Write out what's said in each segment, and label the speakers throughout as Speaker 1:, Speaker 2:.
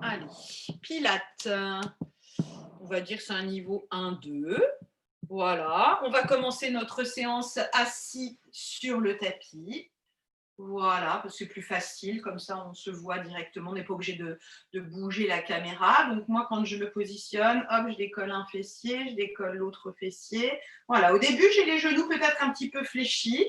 Speaker 1: Allez, Pilates. On va dire que c'est un niveau 1-2. Voilà, on va commencer notre séance assis sur le tapis. Voilà, parce que c'est plus facile, comme ça on se voit directement, on n'est pas obligé de bouger la caméra. Donc moi, quand je me positionne, hop, je décolle un fessier, je décolle l'autre fessier. Voilà, au début, j'ai les genoux peut-être un petit peu fléchis.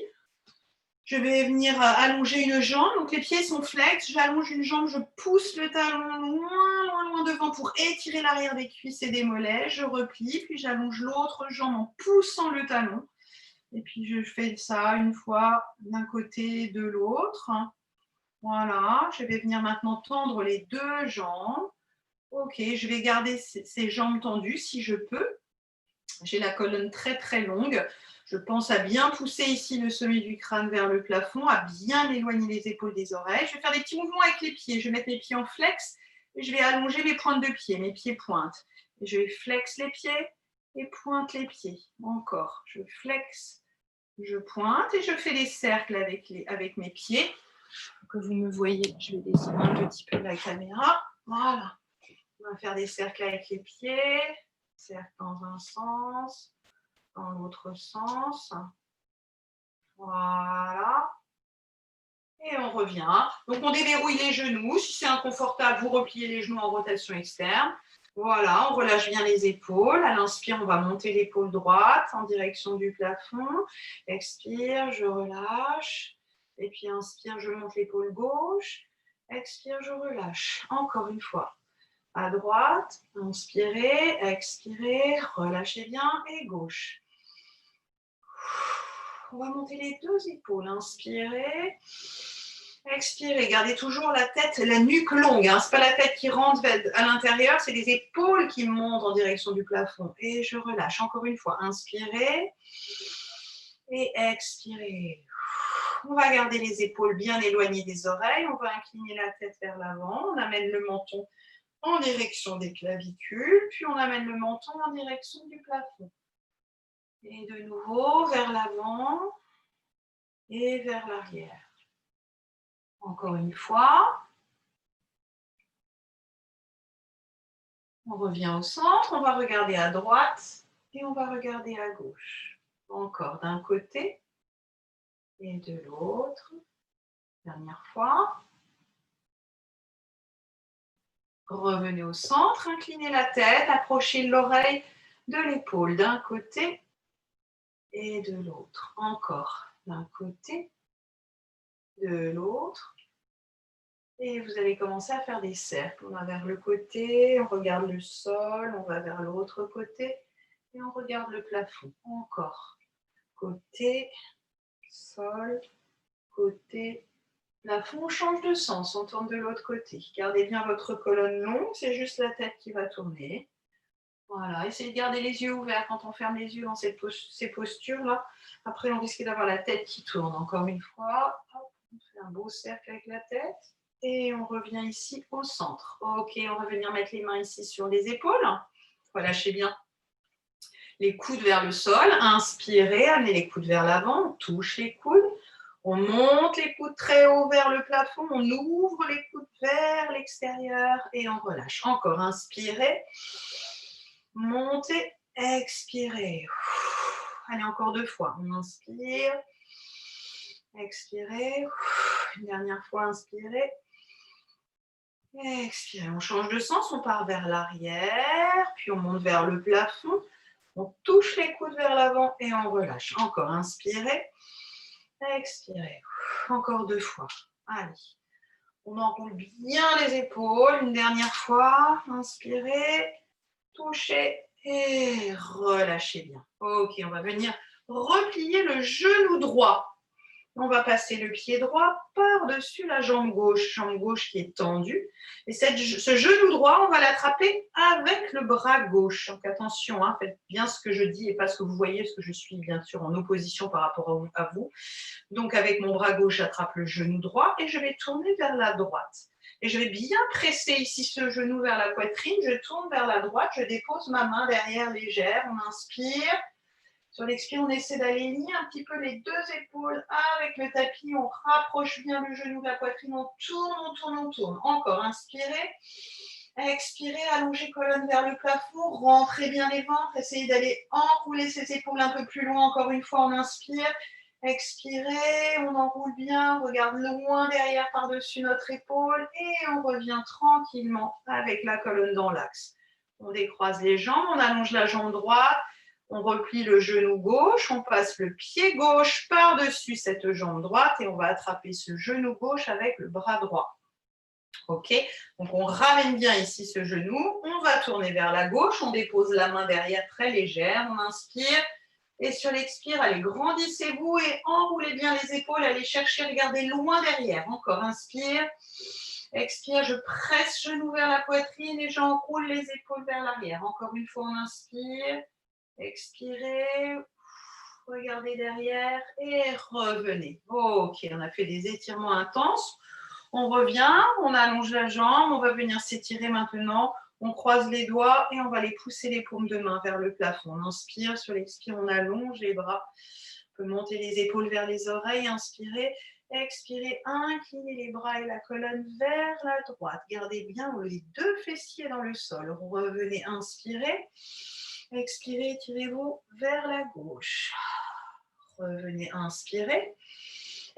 Speaker 1: Je vais venir allonger une jambe, donc les pieds sont flex, j'allonge une jambe, je pousse le talon loin, loin, loin devant pour étirer l'arrière des cuisses et des mollets, je replie, puis j'allonge l'autre jambe en poussant le talon. Et puis je fais ça une fois d'un côté, de l'autre. Voilà, je vais venir maintenant tendre les deux jambes. Ok, je vais garder ces jambes tendues si je peux. J'ai la colonne très très longue. Je pense à bien pousser ici le sommet du crâne vers le plafond, à bien éloigner les épaules des oreilles. Je vais faire des petits mouvements avec les pieds. Je vais mettre les pieds en flex et je vais allonger mes pointes de pied. Mes pieds pointent. Et je vais flex les pieds et pointe les pieds. Encore. Je flex, je pointe et je fais des cercles avec mes pieds. Pour que vous me voyez, je vais descendre un petit peu la caméra. Voilà. On va faire des cercles avec les pieds. Cercle dans un sens. Dans l'autre sens. Voilà. Et on revient. Donc, on déverrouille les genoux. Si c'est inconfortable, vous repliez les genoux en rotation externe. Voilà, on relâche bien les épaules. À l'inspire, on va monter l'épaule droite en direction du plafond. Expire, je relâche. Et puis, inspire, je monte l'épaule gauche. Expire, je relâche. Encore une fois. À droite, inspirez, expirez, relâchez bien et gauche. On va monter les deux épaules. Inspirez. Expirez. Gardez toujours la tête, la nuque longue. Ce n'est pas la tête qui rentre à l'intérieur, c'est les épaules qui montent en direction du plafond. Et je relâche. Encore une fois. Inspirez. Et expirez. On va garder les épaules bien éloignées des oreilles. On va incliner la tête vers l'avant. On amène le menton en direction des clavicules. Puis on amène le menton en direction du plafond. Et de nouveau, vers l'avant et vers l'arrière. Encore une fois. On revient au centre, on va regarder à droite et on va regarder à gauche. Encore d'un côté et de l'autre. Dernière fois. Revenez au centre, inclinez la tête, approchez l'oreille de l'épaule d'un côté et de l'autre. Encore d'un côté, de l'autre. Et vous allez commencer à faire des cercles. On va vers le côté, on regarde le sol, on va vers l'autre côté et on regarde le plafond. Encore. Côté, sol, côté, plafond. On change de sens, on tourne de l'autre côté. Gardez bien votre colonne longue, c'est juste la tête qui va tourner. Voilà, essayez de garder les yeux ouverts quand on ferme les yeux dans ces postures-là. Après, on risque d'avoir la tête qui tourne. Encore une fois, hop, on fait un beau cercle avec la tête. Et on revient ici au centre. Ok, on va venir mettre les mains ici sur les épaules. Relâchez bien les coudes vers le sol. Inspirez, amenez les coudes vers l'avant. On touche les coudes. On monte les coudes très haut vers le plafond. On ouvre les coudes vers l'extérieur et on relâche. Encore, inspirez. Montez, expirez. Allez, encore deux fois. On inspire. Expirez. Une dernière fois, inspirez. Expirez, on change de sens, on part vers l'arrière, puis on monte vers le plafond, on touche les coudes vers l'avant et on relâche. Encore, inspirez, expirez, encore deux fois. Allez, on enroule bien les épaules, une dernière fois, inspirez, touchez et relâchez bien. Ok, on va venir replier le genou droit. On va passer le pied droit par-dessus la jambe gauche qui est tendue. Et ce genou droit, on va l'attraper avec le bras gauche. Donc attention, faites bien ce que je dis et pas ce que vous voyez, parce que je suis bien sûr en opposition par rapport à vous. Donc avec mon bras gauche, j'attrape le genou droit et je vais tourner vers la droite. Et je vais bien presser ici ce genou vers la poitrine, je tourne vers la droite, je dépose ma main derrière légère, on inspire. Sur l'expire, on essaie d'aligner un petit peu les deux épaules avec le tapis. On rapproche bien le genou de la poitrine. On tourne, on tourne, on tourne. Encore, inspirez. Expirez, allongez colonne vers le plafond, rentrez bien les ventres, essayez d'aller enrouler ses épaules un peu plus loin. Encore une fois, on inspire. Expirez, on enroule bien, on regarde loin derrière par-dessus notre épaule et on revient tranquillement avec la colonne dans l'axe. On décroise les jambes, on allonge la jambe droite, on replie le genou gauche, on passe le pied gauche par-dessus cette jambe droite et on va attraper ce genou gauche avec le bras droit. Ok, donc on ramène bien ici ce genou, on va tourner vers la gauche, on dépose la main derrière très légère, on inspire. Et sur l'expire, allez, grandissez-vous et enroulez bien les épaules. Allez chercher, regardez loin derrière. Encore, inspire. Expire, je presse genou vers la poitrine et j'enroule les épaules vers l'arrière. Encore une fois, on inspire. Expirez. Regardez derrière et revenez. Ok, on a fait des étirements intenses. On revient, on allonge la jambe. On va venir s'étirer maintenant. On croise les doigts et on va les pousser les paumes de main vers le plafond. On inspire, sur l'expire, on allonge les bras. On peut monter les épaules vers les oreilles, inspirez. Expirez, inclinez les bras et la colonne vers la droite. Gardez bien les deux fessiers dans le sol. Revenez, inspirez. Expirez, tirez-vous vers la gauche. Revenez, inspirez.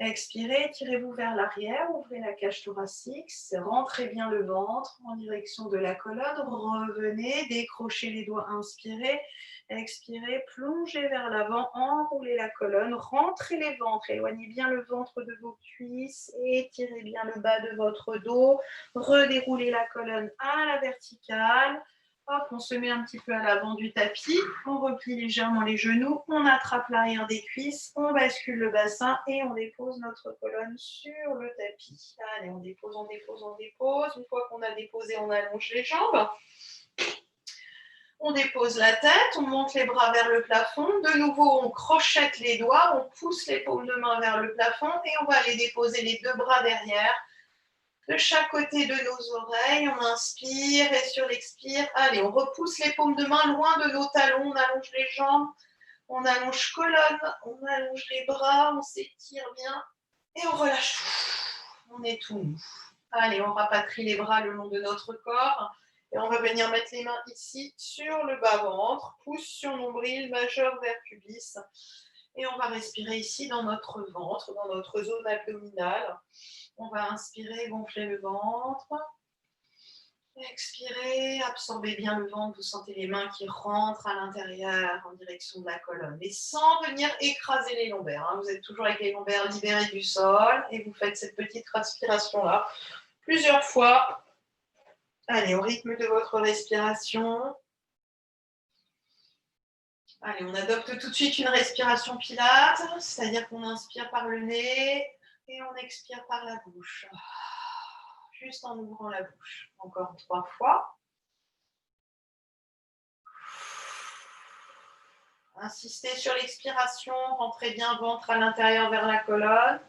Speaker 1: Expirez, tirez-vous vers l'arrière, ouvrez la cage thoracique, rentrez bien le ventre en direction de la colonne, revenez, décrochez les doigts, inspirez, expirez, plongez vers l'avant, enroulez la colonne, rentrez les ventres, éloignez bien le ventre de vos cuisses, étirez bien le bas de votre dos, redéroulez la colonne à la verticale. Hop, on se met un petit peu à l'avant du tapis, on replie légèrement les genoux, on attrape l'arrière des cuisses, on bascule le bassin et on dépose notre colonne sur le tapis. Allez, on dépose, on dépose, on dépose. Une fois qu'on a déposé, on allonge les jambes. On dépose la tête, on monte les bras vers le plafond. De nouveau, on crochette les doigts, on pousse les paumes de main vers le plafond et on va aller déposer les deux bras derrière. De chaque côté de nos oreilles, on inspire et sur l'expire, allez, on repousse les paumes de main loin de nos talons, on allonge les jambes, on allonge colonne, on allonge les bras, on s'étire bien et on relâche tout. On est tout mou. Allez, on rapatrie les bras le long de notre corps et on va venir mettre les mains ici sur le bas-ventre, pouce sur nombril, majeur vers pubis. Et on va respirer ici dans notre ventre, dans notre zone abdominale. On va inspirer, gonfler le ventre. Expirez, absorbez bien le ventre. Vous sentez les mains qui rentrent à l'intérieur en direction de la colonne. Mais sans venir écraser les lombaires. Vous êtes toujours avec les lombaires libérés du sol. Et vous faites cette petite respiration-là plusieurs fois. Allez, au rythme de votre respiration. Allez, on adopte tout de suite une respiration pilate. C'est-à-dire qu'on inspire par le nez et on expire par la bouche. Juste en ouvrant la bouche. Encore 3 fois. Insistez sur l'expiration, rentrez bien ventre à l'intérieur vers la colonne.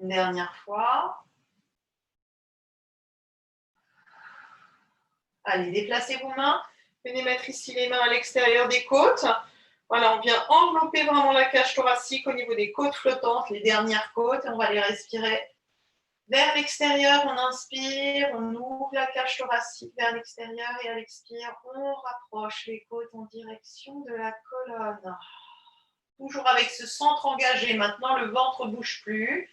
Speaker 1: Une dernière fois. Allez, déplacez vos mains. Venez mettre ici les mains à l'extérieur des côtes. Voilà, on vient envelopper vraiment la cage thoracique au niveau des côtes flottantes, les dernières côtes, et on va les respirer vers l'extérieur. On inspire, on ouvre la cage thoracique vers l'extérieur et à l'expire, on rapproche les côtes en direction de la colonne. Toujours avec ce centre engagé. Maintenant, le ventre ne bouge plus.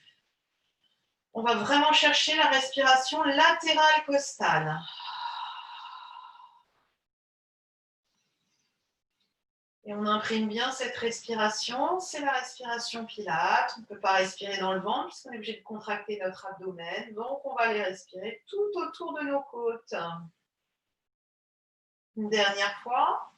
Speaker 1: On va vraiment chercher la respiration latérale costale. Et on imprime bien cette respiration, c'est la respiration pilate. On ne peut pas respirer dans le ventre puisqu'on est obligé de contracter notre abdomen. Donc, on va les respirer tout autour de nos côtes. Une dernière fois.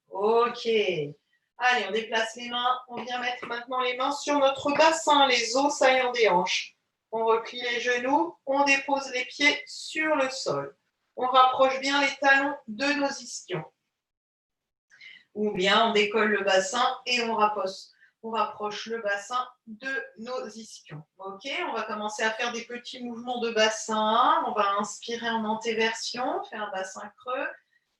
Speaker 1: Ok. Allez, on déplace les mains. On vient mettre maintenant les mains sur notre bassin, les os saillants des hanches. On replie les genoux, on dépose les pieds sur le sol. On rapproche bien les talons de nos ischions. Ou bien on décolle le bassin et on rapproche le bassin de nos ischions. Ok, on va commencer à faire des petits mouvements de bassin. On va inspirer en antéversion, faire un bassin creux.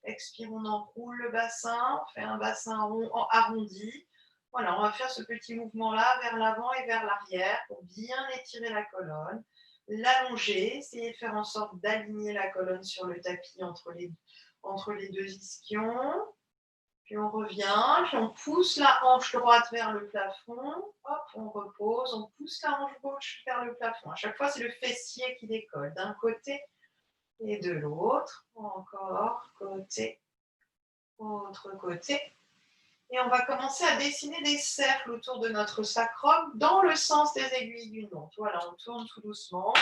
Speaker 1: Expire, on enroule le bassin, on fait un bassin rond, arrondi. Voilà, on va faire ce petit mouvement-là vers l'avant et vers l'arrière pour bien étirer la colonne. L'allonger, essayer de faire en sorte d'aligner la colonne sur le tapis entre les deux ischions. Puis on revient, puis on pousse la hanche droite vers le plafond. Hop, on repose, on pousse la hanche gauche vers le plafond. À chaque fois, c'est le fessier qui décolle d'un côté et de l'autre. Encore, côté, autre côté. Et on va commencer à dessiner des cercles autour de notre sacrum dans le sens des aiguilles d'une montre. Voilà, on tourne tout doucement.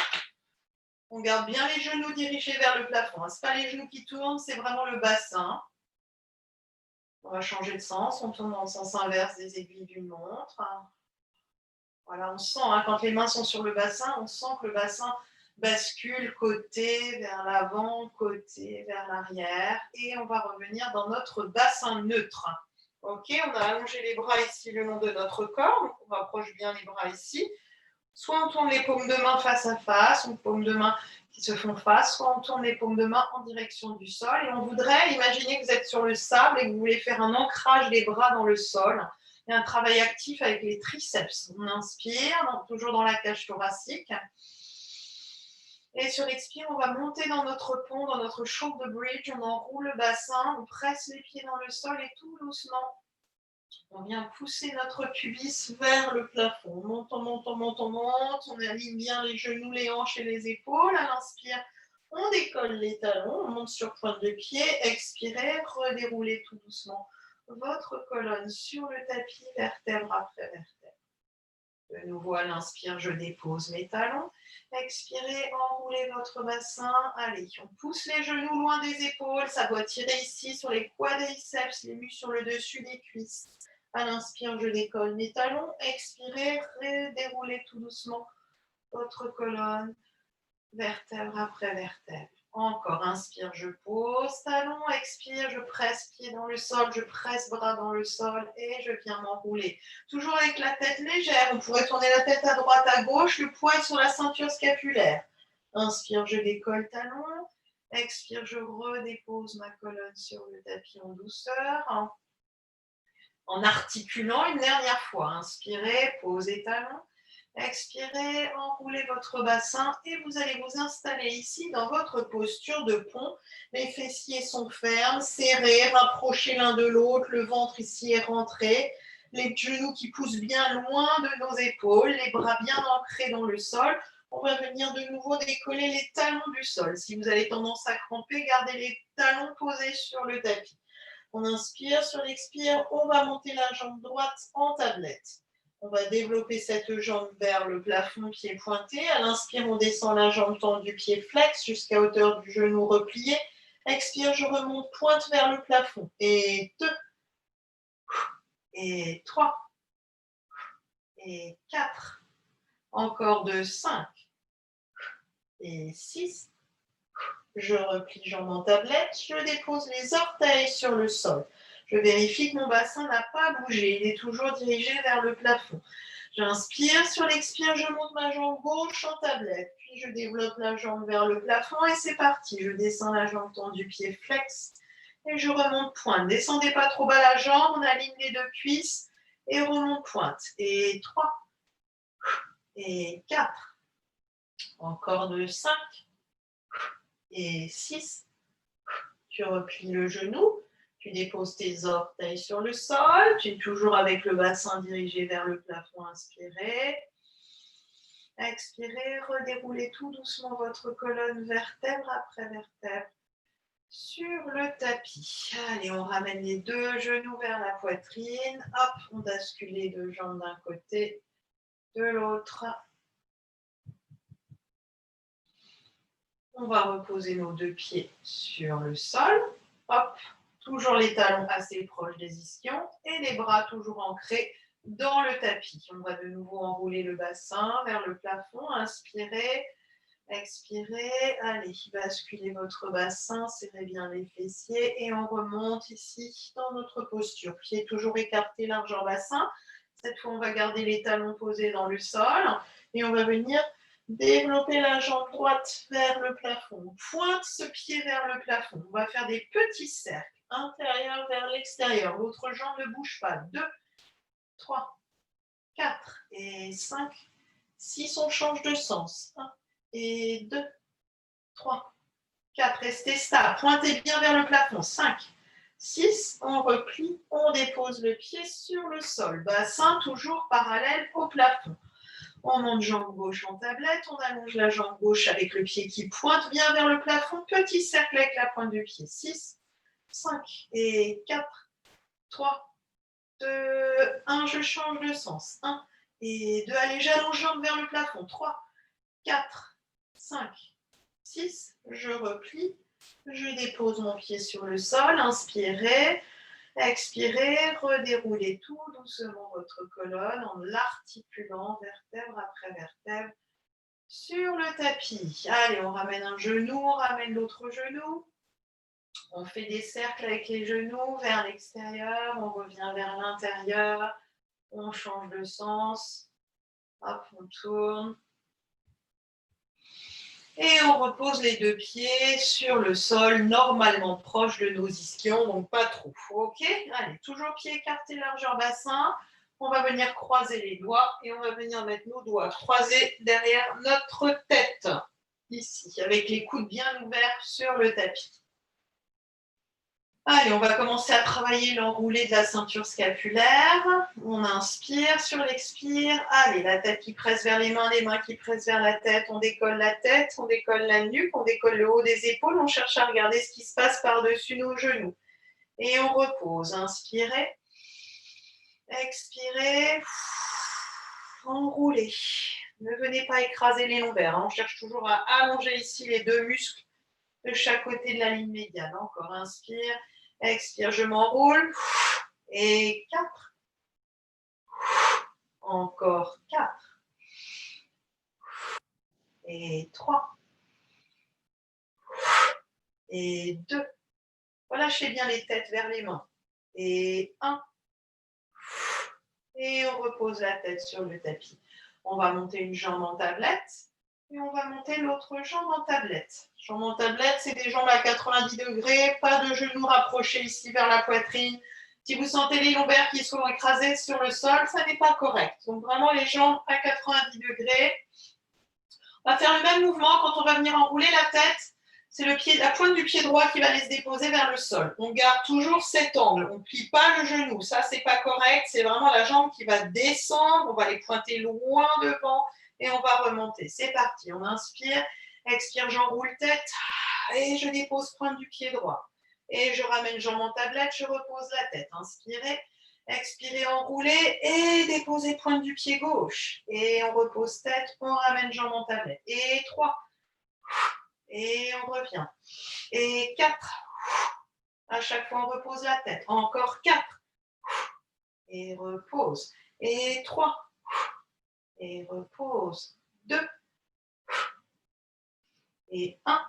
Speaker 1: On garde bien les genoux dirigés vers le plafond. Ce n'est pas les genoux qui tournent, c'est vraiment le bassin. On va changer de sens, on tourne dans le sens inverse des aiguilles d'une montre. Voilà, on sent, quand les mains sont sur le bassin, on sent que le bassin bascule côté vers l'avant, côté vers l'arrière. Et on va revenir dans notre bassin neutre. Ok, on a allongé les bras ici le long de notre corps. Donc on rapproche bien les bras ici. Soit on tourne les paumes de main face à face, ou paumes de main qui se font face, soit on tourne les paumes de main en direction du sol. Et on voudrait imaginer que vous êtes sur le sable et que vous voulez faire un ancrage des bras dans le sol. Et un travail actif avec les triceps. On inspire, toujours dans la cage thoracique. Et sur l'expire, on va monter dans notre pont, dans notre shoulder bridge. On enroule le bassin, on presse les pieds dans le sol et tout doucement, on vient pousser notre pubis vers le plafond. On monte, on monte, on monte, on monte. On aligne bien les genoux, les hanches et les épaules. À l'inspire, on décolle les talons. On monte sur pointe de pied. Expirez, redéroulez tout doucement votre colonne sur le tapis, vertèbre après vertèbre. De nouveau, à l'inspire, je dépose mes talons. Expirez, enroulez votre bassin. Allez, on pousse les genoux loin des épaules. Ça doit tirer ici sur les quadriceps, les muscles sur le dessus des cuisses. À l'inspire, je décolle mes talons. Expirez, redéroulez tout doucement votre colonne, vertèbre après vertèbre. Encore, inspire, je pose talon. Expire, je presse pied dans le sol, je presse bras dans le sol et je viens m'enrouler. Toujours avec la tête légère. On pourrait tourner la tête à droite, à gauche, le poing sur la ceinture scapulaire. Inspire, je décolle talon. Expire, je redépose ma colonne sur le tapis en douceur. En articulant une dernière fois. Inspirez, posez talons. Expirez, enroulez votre bassin et vous allez vous installer ici dans votre posture de pont. Les fessiers sont fermes, serrés, rapprochés l'un de l'autre. Le ventre ici est rentré. Les genoux qui poussent bien loin de nos épaules, les bras bien ancrés dans le sol. On va venir de nouveau décoller les talons du sol. Si vous avez tendance à cramper, gardez les talons posés sur le tapis. On inspire, sur l'expire, on va monter la jambe droite en tablette. On va développer cette jambe vers le plafond, pied pointé. À l'inspire, on descend la jambe tendue, pied flex, jusqu'à hauteur du genou replié. Expire, je remonte, pointe vers le plafond. Et 2, et 3, et 4. Encore 2, 5, et 6. Je replie jambe en tablette, je dépose les orteils sur le sol. Je vérifie que mon bassin n'a pas bougé, il est toujours dirigé vers le plafond. J'inspire, sur l'expire, je monte ma jambe gauche en tablette, puis je développe la jambe vers le plafond et c'est parti. Je descends la jambe tendue, pied flex, et je remonte pointe. Descendez pas trop bas la jambe, on aligne les deux cuisses et remonte pointe. Et 3, et 4, encore 2, 5, et 6. Tu replies le genou, tu déposes tes orteils sur le sol, tu es toujours avec le bassin dirigé vers le plafond, inspirez. Expirez, redéroulez tout doucement votre colonne vertèbre après vertèbre sur le tapis. Allez, on ramène les deux genoux vers la poitrine. Hop, on bascule les deux jambes d'un côté, de l'autre. On va reposer nos deux pieds sur le sol. Hop, toujours les talons assez proches des ischions et les bras toujours ancrés dans le tapis. On va de nouveau enrouler le bassin vers le plafond. Inspirez, expirez. Allez, basculez votre bassin, serrez bien les fessiers et on remonte ici dans notre posture. Pieds toujours écartés, largeur bassin. Cette fois, on va garder les talons posés dans le sol et on va venir Développer la jambe droite vers le plafond. Pointe ce pied vers le plafond. On va faire des petits cercles. Intérieur vers l'extérieur. L'autre jambe ne bouge pas. 2, 3, 4 et 5, 6. On change de sens. 1 et 2, 3, 4. Restez stable. Pointez bien vers le plafond. 5, 6. On replie. On dépose le pied sur le sol. Bassin toujours parallèle au plafond. On monte jambe gauche en tablette, on allonge la jambe gauche avec le pied qui pointe bien vers le plafond. Petit cercle avec la pointe du pied. 6, 5 et 4, 3, 2, 1. Je change de sens. 1 et 2. Allez, j'allonge jambe vers le plafond. 3, 4, 5, 6. Je replie. Je dépose mon pied sur le sol. Inspirez. Expirez, redéroulez tout doucement votre colonne en l'articulant vertèbre après vertèbre sur le tapis. Allez, on ramène un genou, on ramène l'autre genou. On fait des cercles avec les genoux vers l'extérieur, on revient vers l'intérieur, on change de sens. Hop, on tourne. Et on repose les deux pieds sur le sol, normalement proche de nos ischions, donc pas trop. Ok? Allez, toujours pieds écartés, largeur bassin. On va venir croiser les doigts et on va venir mettre nos doigts croisés derrière notre tête, ici, avec les coudes bien ouverts sur le tapis. Allez, on va commencer à travailler l'enroulé de la ceinture scapulaire. On inspire sur l'expire. Allez, la tête qui presse vers les mains qui pressent vers la tête. On décolle la tête, on décolle la nuque, on décolle le haut des épaules. On cherche à regarder ce qui se passe par-dessus nos genoux. Et on repose. Inspirez. Expirez. Enroulez. Ne venez pas écraser les lombaires. On cherche toujours à allonger ici les deux muscles de chaque côté de la ligne médiane. Encore, inspire. Expire, je m'enroule. Et 4. Encore 4. Et 3. Et 2. Relâchez bien les têtes vers les mains. Et 1. Et on repose la tête sur le tapis. On va monter une jambe en tablette. Et on va monter l'autre jambe en tablette. Jambe en tablette, c'est des jambes à 90 degrés, pas de genoux rapprochés ici vers la poitrine. Si vous sentez les lombaires qui sont écrasés sur le sol, ça n'est pas correct. Donc vraiment les jambes à 90 degrés. On va faire le même mouvement quand on va venir enrouler la tête. C'est la pointe du pied droit qui va aller se déposer vers le sol. On garde toujours cet angle. On ne plie pas le genou. Ça, c'est pas correct. C'est vraiment la jambe qui va descendre. On va les pointer loin devant. Et on va remonter. C'est parti. On inspire, expire, j'enroule tête. Et je dépose pointe du pied droit. Et je ramène jambe en tablette, je repose la tête. Inspirez, expirez, enroulez et déposez pointe du pied gauche. Et on repose tête, on ramène jambe en tablette. Et 3. Et on revient. Et 4. À chaque fois, on repose la tête. Encore 4. Et repose. Et 3. Et repose. 2. Et 1.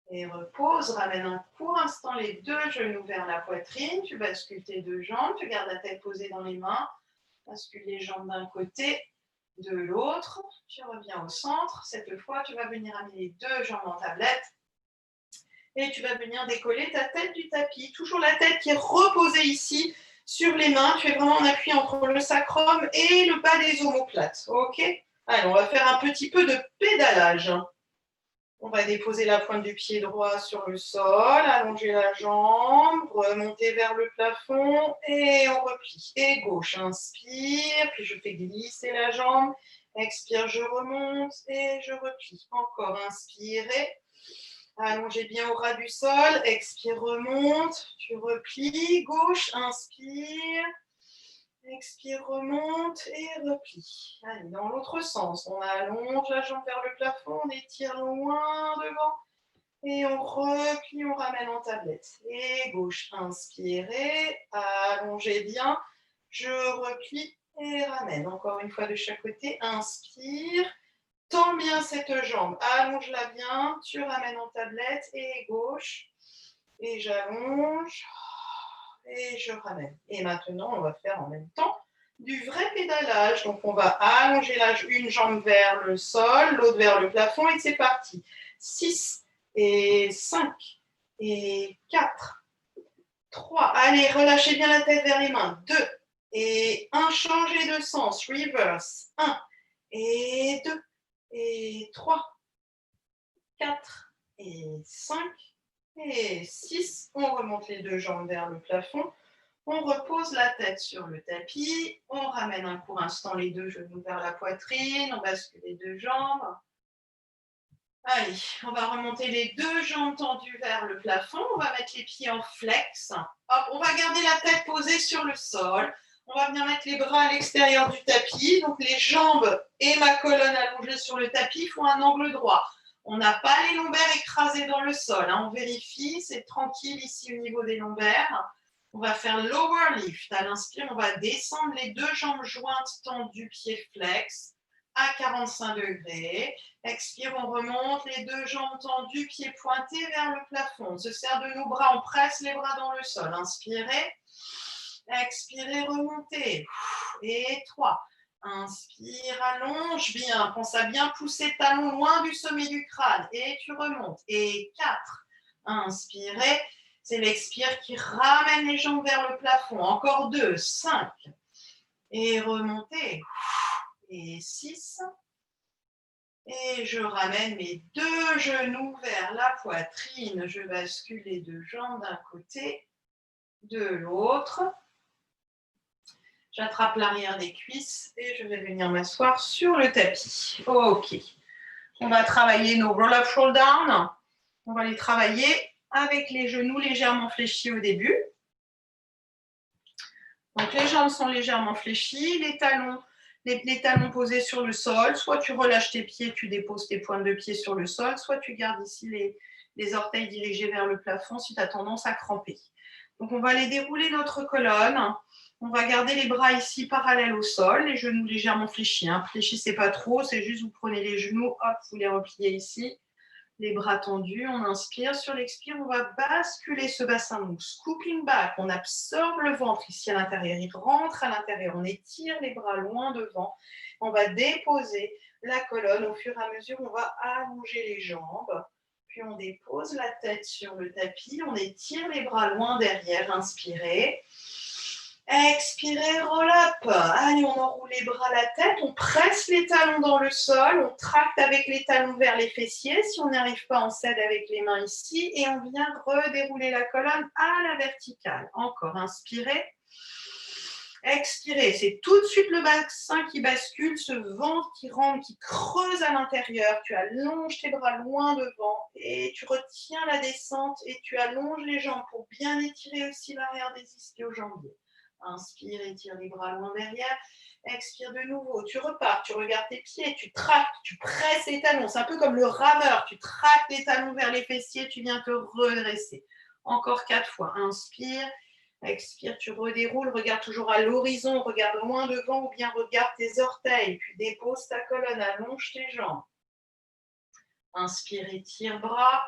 Speaker 1: Et repose. Ramène un court instant les deux genoux vers la poitrine. Tu bascules tes deux jambes. Tu gardes la tête posée dans les mains. Bascule les jambes d'un côté, de l'autre. Tu reviens au centre. Cette fois, tu vas venir amener les deux jambes en tablette. Et tu vas venir décoller ta tête du tapis. Toujours la tête qui est reposée ici sur les mains. Tu es vraiment en appui entre le sacrum et le bas des omoplates. Ok? Allez, on va faire un petit peu de pédalage. On va déposer la pointe du pied droit sur le sol, allonger la jambe, remonter vers le plafond et on replie. Et gauche, inspire, puis je fais glisser la jambe. Expire, je remonte et je replie. Encore, inspirez. Allongez bien au ras du sol. Expire, remonte. Tu replies. Gauche, inspire. Expire, remonte et replie. Allez, dans l'autre sens, on allonge la jambe vers le plafond, on étire loin devant et on replie, on ramène en tablette. Et gauche, inspirez, allongez bien, je replie et ramène. Encore une fois de chaque côté, inspire, tends bien cette jambe, allonge-la bien, tu ramènes en tablette et gauche, et j'allonge. Et je ramène. Et maintenant, on va faire en même temps du vrai pédalage. Donc, on va allonger une jambe vers le sol, l'autre vers le plafond et c'est parti. 6 et 5 et 4, 3. Allez, relâchez bien la tête vers les mains. 2 et 1, changez de sens. Reverse. 1 et 2 et 3, 4 et 5 et 6. On remonte les deux jambes vers le plafond. On repose la tête sur le tapis. On ramène un court instant les deux genoux vers la poitrine. On bascule les deux jambes. Allez, on va remonter les deux jambes tendues vers le plafond. On va mettre les pieds en flex. Hop, on va garder la tête posée sur le sol. On va venir mettre les bras à l'extérieur du tapis. Donc, les jambes et ma colonne allongée sur le tapis font un angle droit. On n'a pas les lombaires écrasés dans le sol. On vérifie, c'est tranquille ici au niveau des lombaires. On va faire lower lift. À l'inspire, on va descendre les deux jambes jointes tendues, pieds flex, à 45 degrés. Expire, on remonte, les deux jambes tendues, pieds pointés vers le plafond. On se sert de nos bras, on presse les bras dans le sol. Inspirez. Expirez, remontez. Et 3. Inspire, allonge bien. Pense à bien pousser talon loin du sommet du crâne. Et tu remontes. Et 4. Inspirez. C'est l'expire qui ramène les jambes vers le plafond. Encore 2, 5. Et remontez. Et 6. Et je ramène mes deux genoux vers la poitrine. Je bascule les deux jambes d'un côté, de l'autre. J'attrape l'arrière des cuisses et je vais venir m'asseoir sur le tapis. Ok. On va travailler nos roll-up, roll-down. On va les travailler avec les genoux légèrement fléchis au début. Donc, les jambes sont légèrement fléchies, les talons posés sur le sol. Soit tu relâches tes pieds, tu déposes tes pointes de pied sur le sol, soit tu gardes ici les orteils dirigés vers le plafond si tu as tendance à cramper. Donc, on va aller dérouler notre colonne. On va garder les bras ici parallèles au sol, les genoux légèrement fléchis. Fléchissez pas trop, c'est juste vous prenez les genoux, hop, vous les repliez ici. Les bras tendus, on inspire. Sur l'expire, on va basculer ce bassin. Donc, scooping back, on absorbe le ventre ici à l'intérieur. Il rentre à l'intérieur. On étire les bras loin devant. On va déposer la colonne. Au fur et à mesure, on va allonger les jambes. Puis, on dépose la tête sur le tapis. On étire les bras loin derrière. Inspirez. Expirez, roll up. Allez, on enroule les bras à la tête, on presse les talons dans le sol, on tracte avec les talons vers les fessiers. Si on n'y arrive pas, on cède avec les mains ici et on vient redérouler la colonne à la verticale. Encore, inspirez. Expirez, c'est tout de suite le bassin qui bascule, ce ventre qui rentre, qui creuse à l'intérieur. Tu allonges tes bras loin devant et tu retiens la descente et tu allonges les jambes pour bien étirer aussi l'arrière des ischio-jambiers. Inspire, étire les bras loin derrière. Expire de nouveau. Tu repars, tu regardes tes pieds, tu tractes, tu presses les talons. C'est un peu comme le rameur. Tu tractes les talons vers les fessiers, tu viens te redresser. Encore 4 fois. Inspire, expire, tu redéroules. Regarde toujours à l'horizon, regarde loin devant ou bien regarde tes orteils. Puis dépose ta colonne, allonge tes jambes. Inspire, étire bras.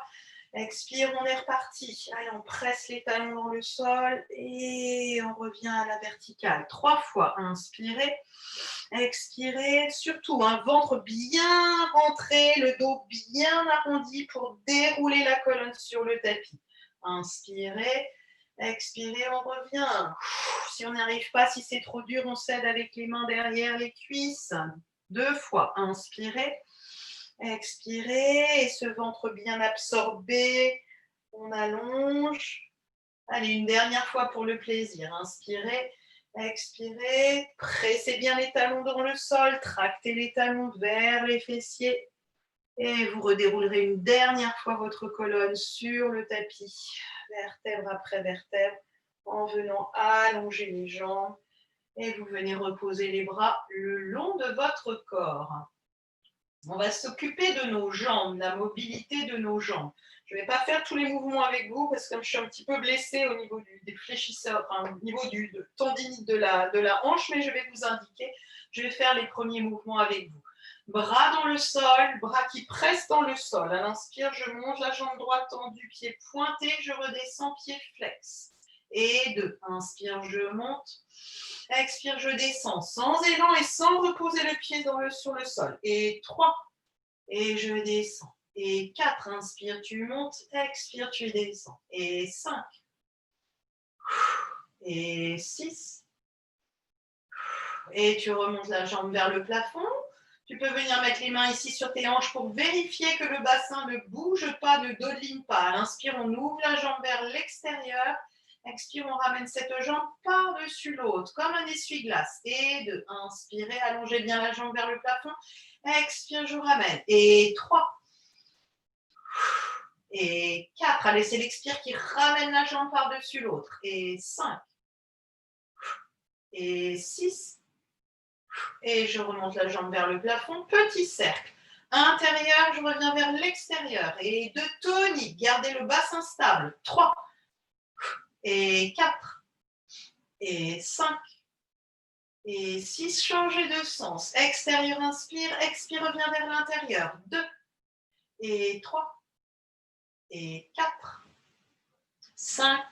Speaker 1: Expire, on est reparti. Allez, on presse les talons dans le sol et on revient à la verticale. 3 fois. Inspirez. Expirez. Surtout, un ventre bien rentré, le dos bien arrondi pour dérouler la colonne sur le tapis. Inspirez. Expirez, on revient. Si on n'y arrive pas, si c'est trop dur, on cède avec les mains derrière les cuisses. 2 fois. Inspirez. Expirez et ce ventre bien absorbé, on allonge. Allez, une dernière fois pour le plaisir. Inspirez, expirez, pressez bien les talons dans le sol, tractez les talons vers les fessiers et vous redéroulerez une dernière fois votre colonne sur le tapis, vertèbre après vertèbre, en venant allonger les jambes et vous venez reposer les bras le long de votre corps. On va s'occuper de nos jambes, de la mobilité de nos jambes. Je ne vais pas faire tous les mouvements avec vous parce que je suis un petit peu blessée au niveau des fléchisseurs, au niveau du tendinite de la hanche, mais je vais vous indiquer, je vais faire les premiers mouvements avec vous. Bras dans le sol, bras qui pressent dans le sol. À l'inspire, je monte la jambe droite tendue, pied pointé, je redescends, pied flex. Et 2. Inspire, je monte. Expire, je descends sans élan et sans reposer le pied sur le sol. Et 3. Et je descends. Et 4. Inspire, tu montes. Expire, tu descends. Et 5. Et 6. Et tu remontes la jambe vers le plafond. Tu peux venir mettre les mains ici sur tes hanches pour vérifier que le bassin ne bouge pas, ne dodeline pas. À l'inspire, on ouvre la jambe vers l'extérieur. Expire, on ramène cette jambe par-dessus l'autre, comme un essuie-glace. Et 2. Inspirez, allongez bien la jambe vers le plafond. Expire, je ramène. Et 3. Et 4. Allez, c'est l'expire qui ramène la jambe par-dessus l'autre. Et 5. Et 6. Et je remonte la jambe vers le plafond. Petit cercle. Intérieur, je reviens vers l'extérieur. Et 2 toniques. Gardez le bassin stable. 3. Et 4. Et 5. Et 6. Changez de sens. Extérieur, inspire. Expire, reviens vers l'intérieur. 2. Et 3. Et 4. 5.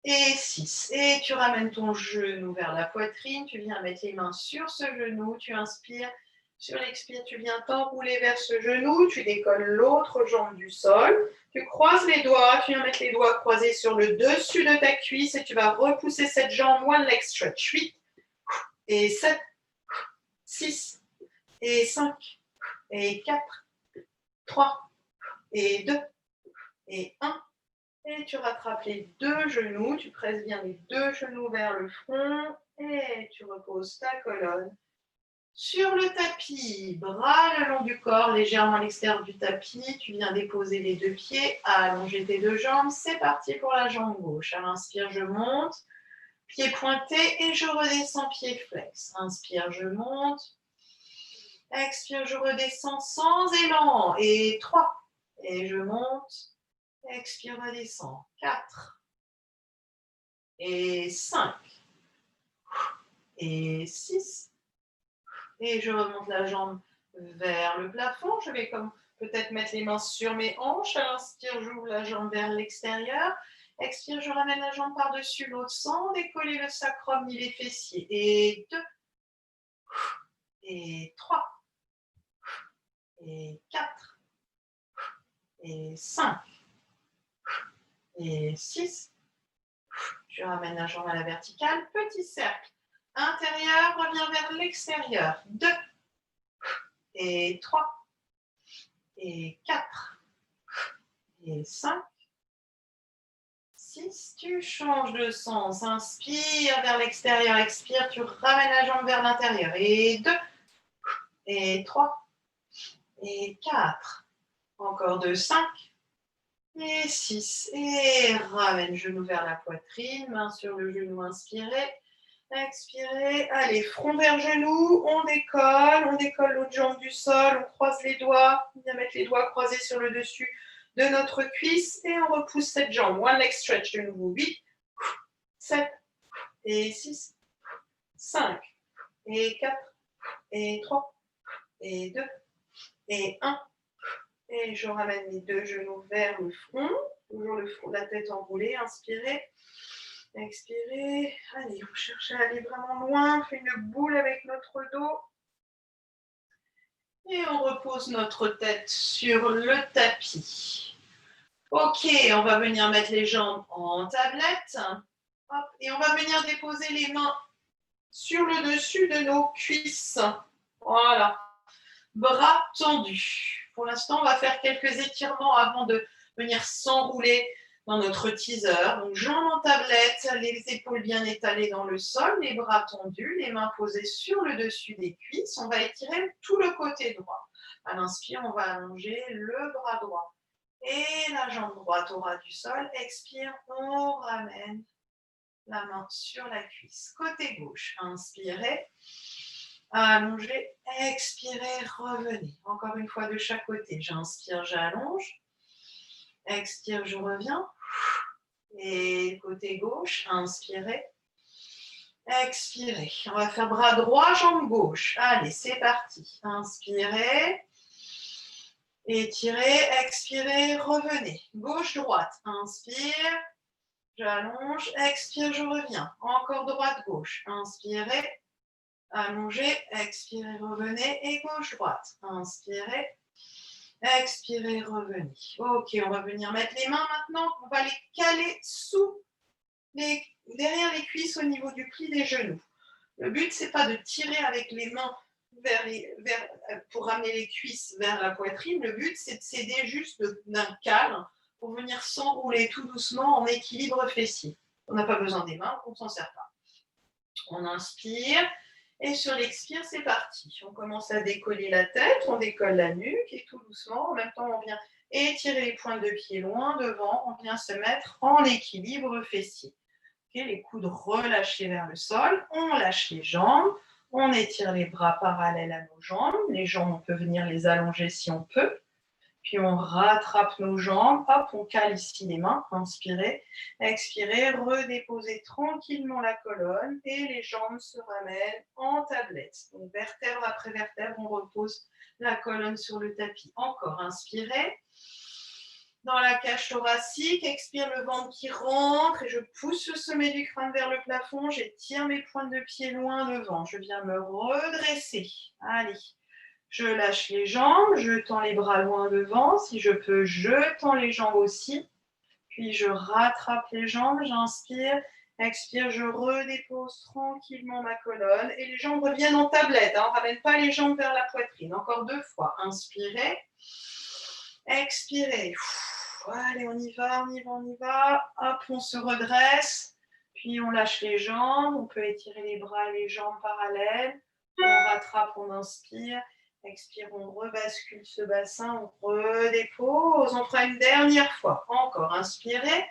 Speaker 1: Et 6. Et tu ramènes ton genou vers la poitrine. Tu viens mettre les mains sur ce genou. Tu inspires. Sur l'expire, tu viens t'enrouler vers ce genou. Tu décolles l'autre jambe du sol. Tu croises les doigts. Tu viens mettre les doigts croisés sur le dessus de ta cuisse. Et tu vas repousser cette jambe. One leg stretch. 8. Et 7. 6. Et 5. Et 4. 3. Et 2. Et 1. Et tu rattrapes les 2 genoux, tu presses bien les 2 genoux vers le front et tu reposes ta colonne sur le tapis. Bras le long du corps, légèrement à l'extérieur du tapis. Tu viens déposer les 2 pieds, allonger tes 2 jambes. C'est parti pour la jambe gauche. À l'inspire, je monte, pied pointé et je redescends, pied flex. Inspire, je monte. Expire, je redescends sans élan. Et 3. Et je monte. Expire, redescends. 4. Et 5. Et 6. Et je remonte la jambe vers le plafond. Je vais comme peut-être mettre les mains sur mes hanches. À l'inspire, j'ouvre la jambe vers l'extérieur. Expire, je ramène la jambe par-dessus l'autre sans décoller le sacrum ni les fessiers. Et 2. Et 3. Et 4. Et 5. Et 6. Je ramène la jambe à la verticale. Petit cercle. Intérieur, reviens vers l'extérieur. 2. Et 3. Et 4. Et 5. 6. Tu changes de sens. Inspire vers l'extérieur. Expire. Tu ramènes la jambe vers l'intérieur. Et 2. Et 3. Et 4. Encore 2. 5. Et 6. Et ramène genou vers la poitrine. Main sur le genou. Inspirez. Expirez. Allez, front vers genou. On décolle l'autre jambe du sol. On croise les doigts. On vient mettre les doigts croisés sur le dessus de notre cuisse. Et on repousse cette jambe. One leg stretch de nouveau. 8, 7, et 6, 5, et 4, et 3, et 2, et 1. Et je ramène les 2 genoux vers le front. Toujours le front, la tête enroulée. Inspirez. Expirez. Allez, on cherche à aller vraiment loin. On fait une boule avec notre dos. Et on repose notre tête sur le tapis. Ok, on va venir mettre les jambes en tablette. Hop, et on va venir déposer les mains sur le dessus de nos cuisses. Voilà. Bras tendus. Pour l'instant, on va faire quelques étirements avant de venir s'enrouler dans notre teaser. Donc, jambes en tablette, les épaules bien étalées dans le sol, les bras tendus, les mains posées sur le dessus des cuisses. On va étirer tout le côté droit. À l'inspire, on va allonger le bras droit. Et la jambe droite au ras du sol. Expire, on ramène la main sur la cuisse. Côté gauche, inspirez. Allongez, expirez, revenez. Encore une fois de chaque côté. J'inspire, j'allonge. Expire, je reviens. Et côté gauche, inspirez. Expirez. On va faire bras droit, jambe gauche. Allez, c'est parti. Inspirez. Étirez, expirez, revenez. Gauche, droite. Inspire. j'allonge, expire, je reviens. Encore droite-gauche. Inspirez, allongez, expirez, revenez et gauche-droite. Inspirez, expirez, revenez. Ok, on va venir mettre les mains maintenant. On va les caler derrière les cuisses au niveau du pli des genoux. Le but, c'est pas de tirer avec les mains pour ramener les cuisses vers la poitrine. Le but, c'est de s'aider juste d'un câlin pour venir s'enrouler tout doucement en équilibre fessier. On n'a pas besoin des mains, on ne s'en sert pas. On inspire et sur l'expire, c'est parti. On commence à décoller la tête, on décolle la nuque et tout doucement. En même temps, on vient étirer les pointes de pied loin devant. On vient se mettre en équilibre fessier. Okay, les coudes relâchés vers le sol. On lâche les jambes. On étire les bras parallèles à nos jambes. Les jambes, on peut venir les allonger si on peut. Puis on rattrape nos jambes, hop, on cale ici les mains, inspirez, expirez, redéposez tranquillement la colonne et les jambes se ramènent en tablette. Donc vertèbre après vertèbre, on repose la colonne sur le tapis. Encore, inspirez. Dans la cage thoracique, expire le ventre qui rentre et je pousse le sommet du crâne vers le plafond, j'étire mes pointes de pied loin devant, je viens me redresser. Allez. Je lâche les jambes, je tends les bras loin devant. Si je peux, je tends les jambes aussi. Puis je rattrape les jambes, j'inspire, expire, je redépose tranquillement ma colonne. Et les jambes reviennent en tablette. On ne ramène pas les jambes vers la poitrine. Encore 2 fois. Inspirez, expirez. Allez, on y va, on y va, on y va. Hop, on se redresse. Puis on lâche les jambes. On peut étirer les bras et les jambes parallèles. On rattrape, on inspire. Expire, on rebascule ce bassin, on redépose. On fera une dernière fois. Encore, inspirez.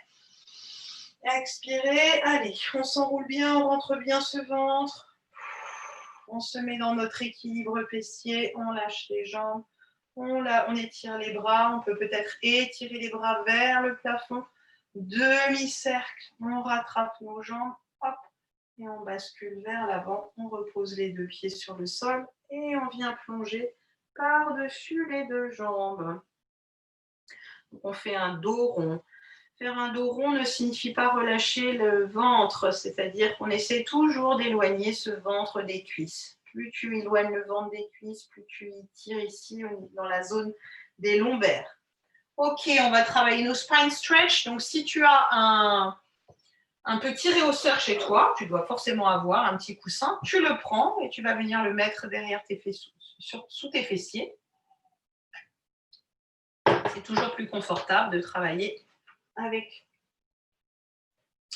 Speaker 1: Expirez. Allez, on s'enroule bien, on rentre bien ce ventre. On se met dans notre équilibre fessier. On lâche les jambes. On étire les bras. On peut peut-être étirer les bras vers le plafond. Demi-cercle. On rattrape nos jambes. Hop. Et on bascule vers l'avant. On repose les 2 pieds sur le sol. Et on vient plonger par-dessus les 2 jambes. Donc on fait un dos rond. Faire un dos rond ne signifie pas relâcher le ventre, c'est-à-dire qu'on essaie toujours d'éloigner ce ventre des cuisses. Plus tu éloignes le ventre des cuisses, plus tu tires ici dans la zone des lombaires. Ok, on va travailler nos spine stretch. Donc si tu as un petit réhausseur chez toi, tu dois forcément avoir un petit coussin, tu le prends et tu vas venir le mettre derrière tes fessiers, sous tes fessiers. C'est toujours plus confortable de travailler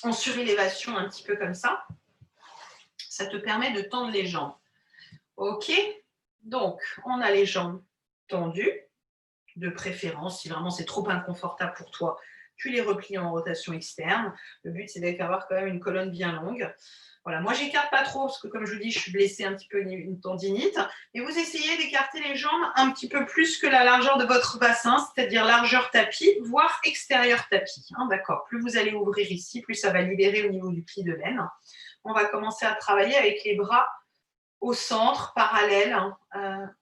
Speaker 1: en surélévation un petit peu comme ça. Ça te permet de tendre les jambes. Ok, donc on a les jambes tendues, de préférence, si vraiment c'est trop inconfortable pour toi, tu les replies en rotation externe. Le but, c'est d'avoir quand même une colonne bien longue. Voilà, moi, j'écarte pas trop parce que, comme je vous dis, je suis blessée un petit peu une tendinite. Et vous essayez d'écarter les jambes un petit peu plus que la largeur de votre bassin, c'est-à-dire largeur tapis, voire extérieur tapis. Hein, d'accord. Plus vous allez ouvrir ici, plus ça va libérer au niveau du pli de laine. On va commencer à travailler avec les bras au centre, parallèle,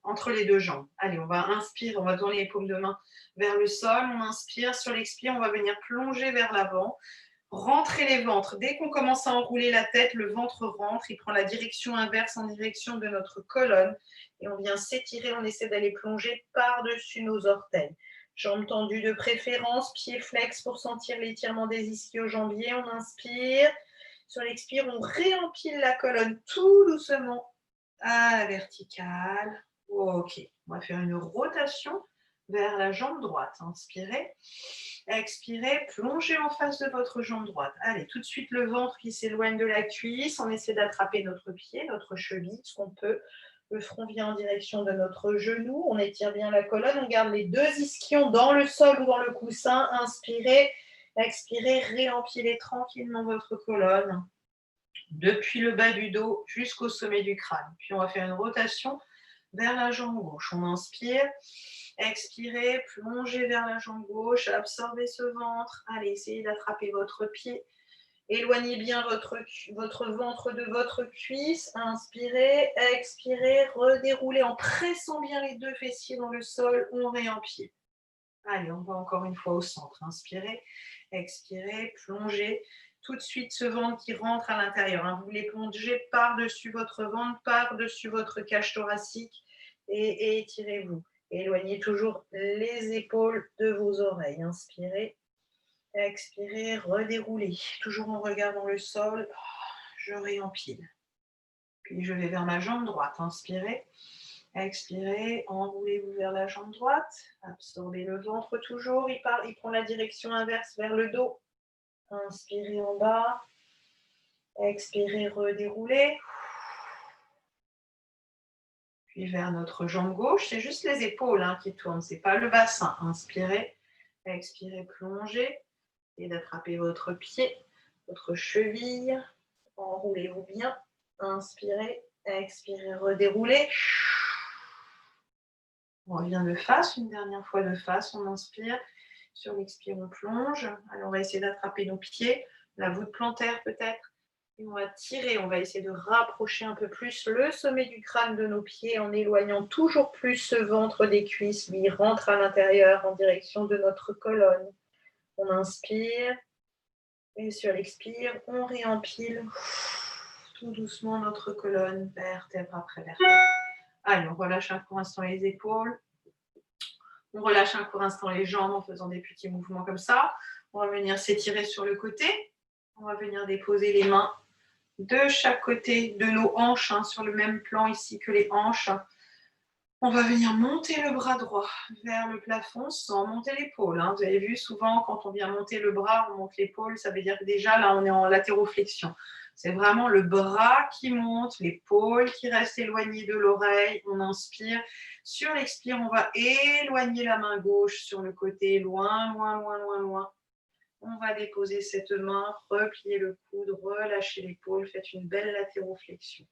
Speaker 1: entre les 2 jambes. Allez, on va inspirer, on va tourner les paumes de main vers le sol. On inspire, sur l'expire, on va venir plonger vers l'avant. Rentrer les ventres. Dès qu'on commence à enrouler la tête, le ventre rentre, il prend la direction inverse en direction de notre colonne et on vient s'étirer, on essaie d'aller plonger par-dessus nos orteils. Jambes tendues de préférence, pieds flex pour sentir l'étirement des ischio-jambiers. On inspire. Sur l'expire, on réempile la colonne tout doucement à la verticale. Ok, on va faire une rotation vers la jambe droite. Inspirez. Expirez, plongez en face de votre jambe droite. Allez, tout de suite le ventre qui s'éloigne de la cuisse. On essaie d'attraper notre pied, notre cheville, ce qu'on peut. Le front vient en direction de notre genou. On étire bien la colonne. On garde les 2 ischions dans le sol ou dans le coussin. Inspirez, expirez, réempilez tranquillement votre colonne depuis le bas du dos jusqu'au sommet du crâne. Puis on va faire une rotation vers la jambe gauche. On inspire. Expirez, plongez vers la jambe gauche, absorbez ce ventre. Allez, essayez d'attraper votre pied. Éloignez bien votre ventre de votre cuisse. Inspirez, expirez, redéroulez en pressant bien les 2 fessiers dans le sol. On réempile. Allez, on va encore une fois au centre. Inspirez, expirez, plongez. Tout de suite, ce ventre qui rentre à l'intérieur. Hein. Vous voulez plonger par-dessus votre ventre, par-dessus votre cage thoracique et étirez-vous. Éloignez toujours les épaules de vos oreilles. Inspirez, expirez, redéroulez. Toujours en regardant le sol, je réempile. Puis je vais vers ma jambe droite. Inspirez, expirez, enroulez-vous vers la jambe droite. Absorbez le ventre toujours. Il prend la direction inverse vers le dos. Inspirez en bas. Expirez, redéroulez. Puis vers notre jambe gauche, c'est juste les épaules qui tournent, ce n'est pas le bassin. Inspirez, expirez, plongez. Et d'attraper votre pied, votre cheville. Enroulez-vous bien. Inspirez, expirez, redéroulez. On revient de face, une dernière fois de face. On inspire. Sur l'expire, on plonge. Alors, on va essayer d'attraper nos pieds, la voûte plantaire peut-être. Et on va tirer, on va essayer de rapprocher un peu plus le sommet du crâne de nos pieds en éloignant toujours plus ce ventre des cuisses. Lui rentre à l'intérieur en direction de notre colonne. On inspire. Et sur l'expire, on réempile tout doucement notre colonne, vertèbre après vertèbre. Allez, on relâche un court instant les épaules. On relâche un court instant les jambes en faisant des petits mouvements comme ça. On va venir s'étirer sur le côté. On va venir déposer les mains de chaque côté de nos hanches, sur le même plan ici que les hanches. On va venir monter le bras droit vers le plafond sans monter l'épaule. Vous avez vu, souvent, quand on vient monter le bras, on monte l'épaule. Ça veut dire que déjà, là, on est en latéroflexion. C'est vraiment le bras qui monte, l'épaule qui reste éloignée de l'oreille. On inspire. Sur l'expire, on va éloigner la main gauche sur le côté, loin, loin, loin, loin, loin. On va déposer cette main, replier le coude, relâcher l'épaule. Faites une belle latéroflexion.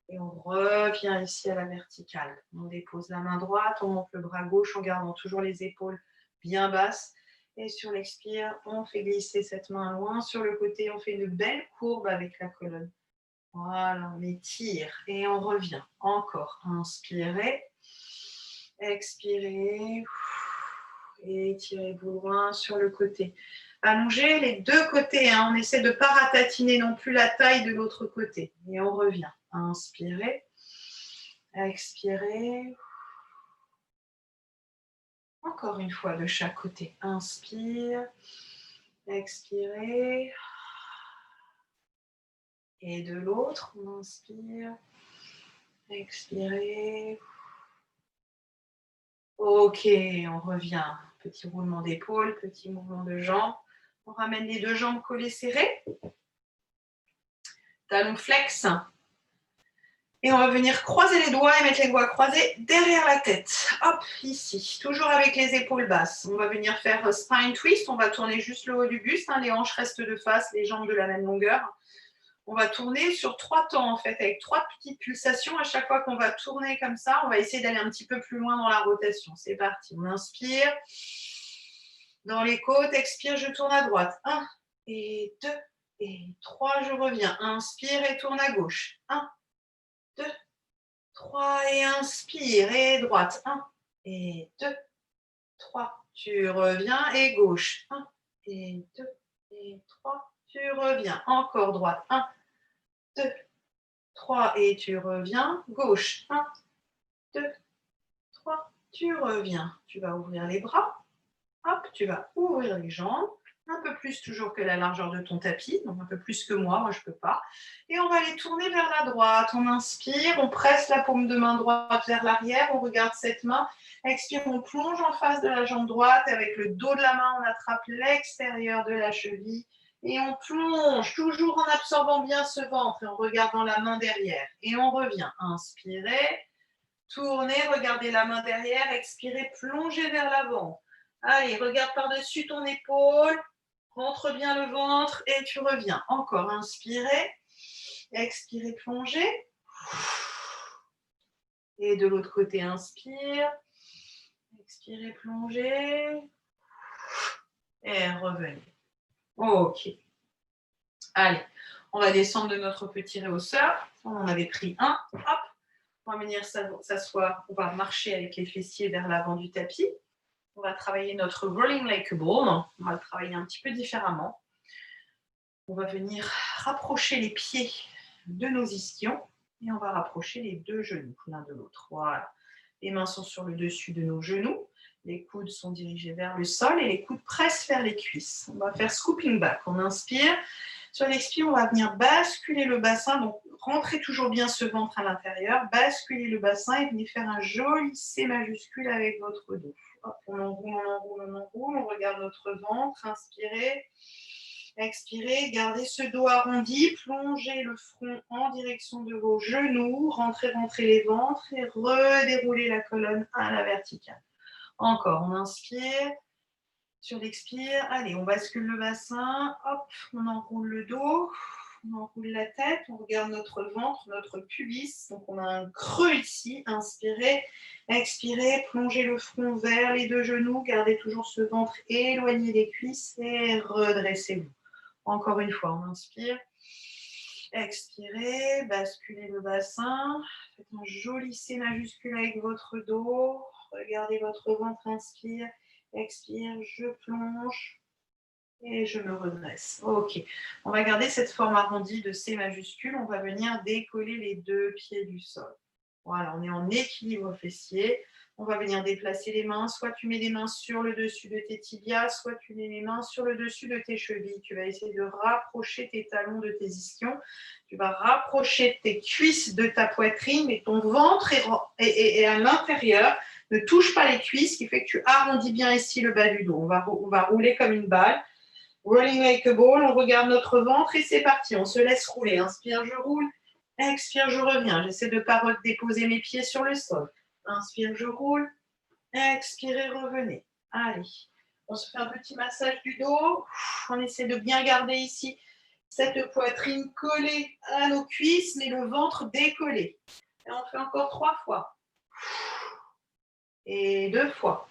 Speaker 1: Et on revient ici à la verticale. On dépose la main droite, on monte le bras gauche en gardant toujours les épaules bien basses. Et sur l'expire, on fait glisser cette main loin sur le côté. On fait une belle courbe avec la colonne. Voilà, on étire et on revient. Encore. Inspirez. Expirez. Et étirez-vous loin sur le côté. Allongez les deux côtés. On essaie de ne pas ratatiner non plus la taille de l'autre côté. Et on revient. Inspirez. Expirez. Encore une fois de chaque côté. Inspire. Expirez. Et de l'autre, on inspire. Expirez. Ok, on revient. Petit roulement d'épaule, petit mouvement de jambes. On ramène les deux jambes collées serrées. Talons flex. Et on va venir croiser les doigts et mettre les doigts croisés derrière la tête. Hop, ici. Toujours avec les épaules basses. On va venir faire spine twist. On va tourner juste le haut du buste. Les hanches restent de face, les jambes de la même longueur. On va tourner sur 3 temps, en fait, avec 3 petites pulsations. À chaque fois qu'on va tourner comme ça, on va essayer d'aller un petit peu plus loin dans la rotation. C'est parti. On inspire. Dans les côtes, expire, je tourne à droite. 1 et 2 et 3, je reviens. Inspire et tourne à gauche. 1, 2, 3 et inspire et droite. 1 et 2, 3. Tu reviens et gauche. 1 et 2 et 3. Tu reviens. Encore droite. 1, 2, 3 et tu reviens. Gauche. 1, 2, 3. Tu reviens. Tu vas ouvrir les bras. Hop, tu vas ouvrir les jambes. Un peu plus toujours que la largeur de ton tapis, donc un peu plus que moi je ne peux pas. Et on va les tourner vers la droite. On inspire, on presse la paume de main droite vers l'arrière, on regarde cette main. Expire, on plonge en face de la jambe droite. Avec le dos de la main, on attrape l'extérieur de la cheville. Et on plonge, toujours en absorbant bien ce ventre et en regardant la main derrière. Et on revient. Inspirez, tournez, regardez la main derrière. Expirez, plongez vers l'avant. Allez, regarde par-dessus ton épaule. Rentre bien le ventre et tu reviens. Encore, inspirez. Expirez, plongez. Et de l'autre côté, inspire. Expirez, plongez. Et revenez. Ok. Allez, on va descendre de notre petit réhausseur. On en avait pris un. Hop. On va venir s'asseoir. On va marcher avec les fessiers vers l'avant du tapis. On va travailler notre rolling like a ball. On va le travailler un petit peu différemment. On va venir rapprocher les pieds de nos ischions et on va rapprocher les deux genoux l'un de l'autre. Voilà. Les mains sont sur le dessus de nos genoux. Les coudes sont dirigés vers le sol et les coudes pressent vers les cuisses. On va faire scooping back. On inspire. Sur l'expire, on va venir basculer le bassin. Donc, rentrez toujours bien ce ventre à l'intérieur. Basculez le bassin et venez faire un joli C majuscule avec votre dos. Hop, on enroule, on enroule, on enroule. On regarde notre ventre. Inspirez. Expirez. Gardez ce dos arrondi. Plongez le front en direction de vos genoux. Rentrez, rentrez les ventres et redéroulez la colonne à la verticale. Encore, on inspire. Sur l'expire, allez, on bascule le bassin. Hop, on enroule le dos. On enroule la tête. On regarde notre ventre, notre pubis. Donc, on a un creux ici. Inspirez. Expirez. Plongez le front vers les deux genoux. Gardez toujours ce ventre éloigné des cuisses et redressez-vous. Encore une fois, on inspire. Expirez. Basculez le bassin. Faites un joli C majuscule avec votre dos. Regardez votre ventre, inspire, expire, je plonge et je me redresse. Ok, on va garder cette forme arrondie de C majuscule. On va venir décoller les deux pieds du sol. Voilà, on est en équilibre fessier. On va venir déplacer les mains. Soit tu mets les mains sur le dessus de tes tibias, soit tu mets les mains sur le dessus de tes chevilles. Tu vas essayer de rapprocher tes talons de tes ischions. Tu vas rapprocher tes cuisses de ta poitrine, mais ton ventre est à l'intérieur. Ne touche pas les cuisses, ce qui fait que tu arrondis bien ici le bas du dos. On va rouler comme une balle. Rolling like a ball, on regarde notre ventre et c'est parti. On se laisse rouler. Inspire, je roule. Expire, je reviens. J'essaie de ne pas déposer mes pieds sur le sol. Inspire, je roule. Expirez, revenez. Allez. On se fait un petit massage du dos. On essaie de bien garder ici cette poitrine collée à nos cuisses, mais le ventre décollé. Et on fait encore 3 fois. Et 2 fois.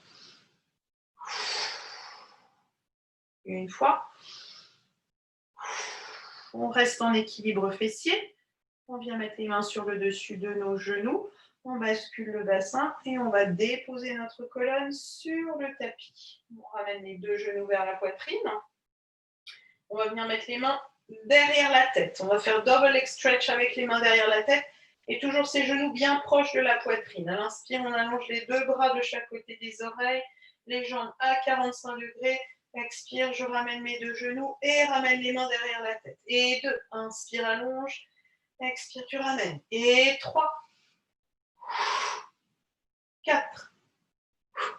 Speaker 1: Une fois. On reste en équilibre fessier. On vient mettre les mains sur le dessus de nos genoux. On bascule le bassin et on va déposer notre colonne sur le tapis. On ramène les deux genoux vers la poitrine. On va venir mettre les mains derrière la tête. On va faire double leg stretch avec les mains derrière la tête et toujours ces genoux bien proches de la poitrine. À l'inspire, on allonge les deux bras de chaque côté des oreilles, les jambes à 45 degrés. Expire, je ramène mes deux genoux et ramène les mains derrière la tête. Et 2, inspire, allonge. Expire, tu ramènes. Et 3, 4.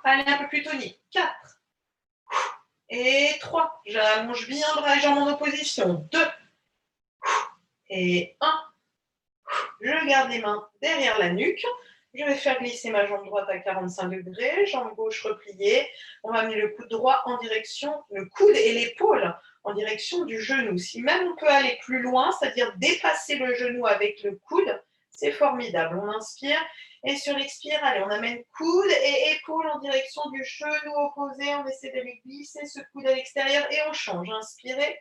Speaker 1: Allez, un peu plus tonique. 4. Et 3. J'allonge bien bras et jambes en opposition. 2. Et 1. Je garde les mains derrière la nuque. Je vais faire glisser ma jambe droite à 45 degrés, jambe gauche repliée. On va amener le coude droit en direction, le coude et l'épaule en direction du genou. Si même on peut aller plus loin, c'est-à-dire dépasser le genou avec le coude, c'est formidable. On inspire et sur l'expire, allez, on amène coude et épaule en direction du genou opposé. On essaie d'aller glisser ce coude à l'extérieur et on change. Inspirez,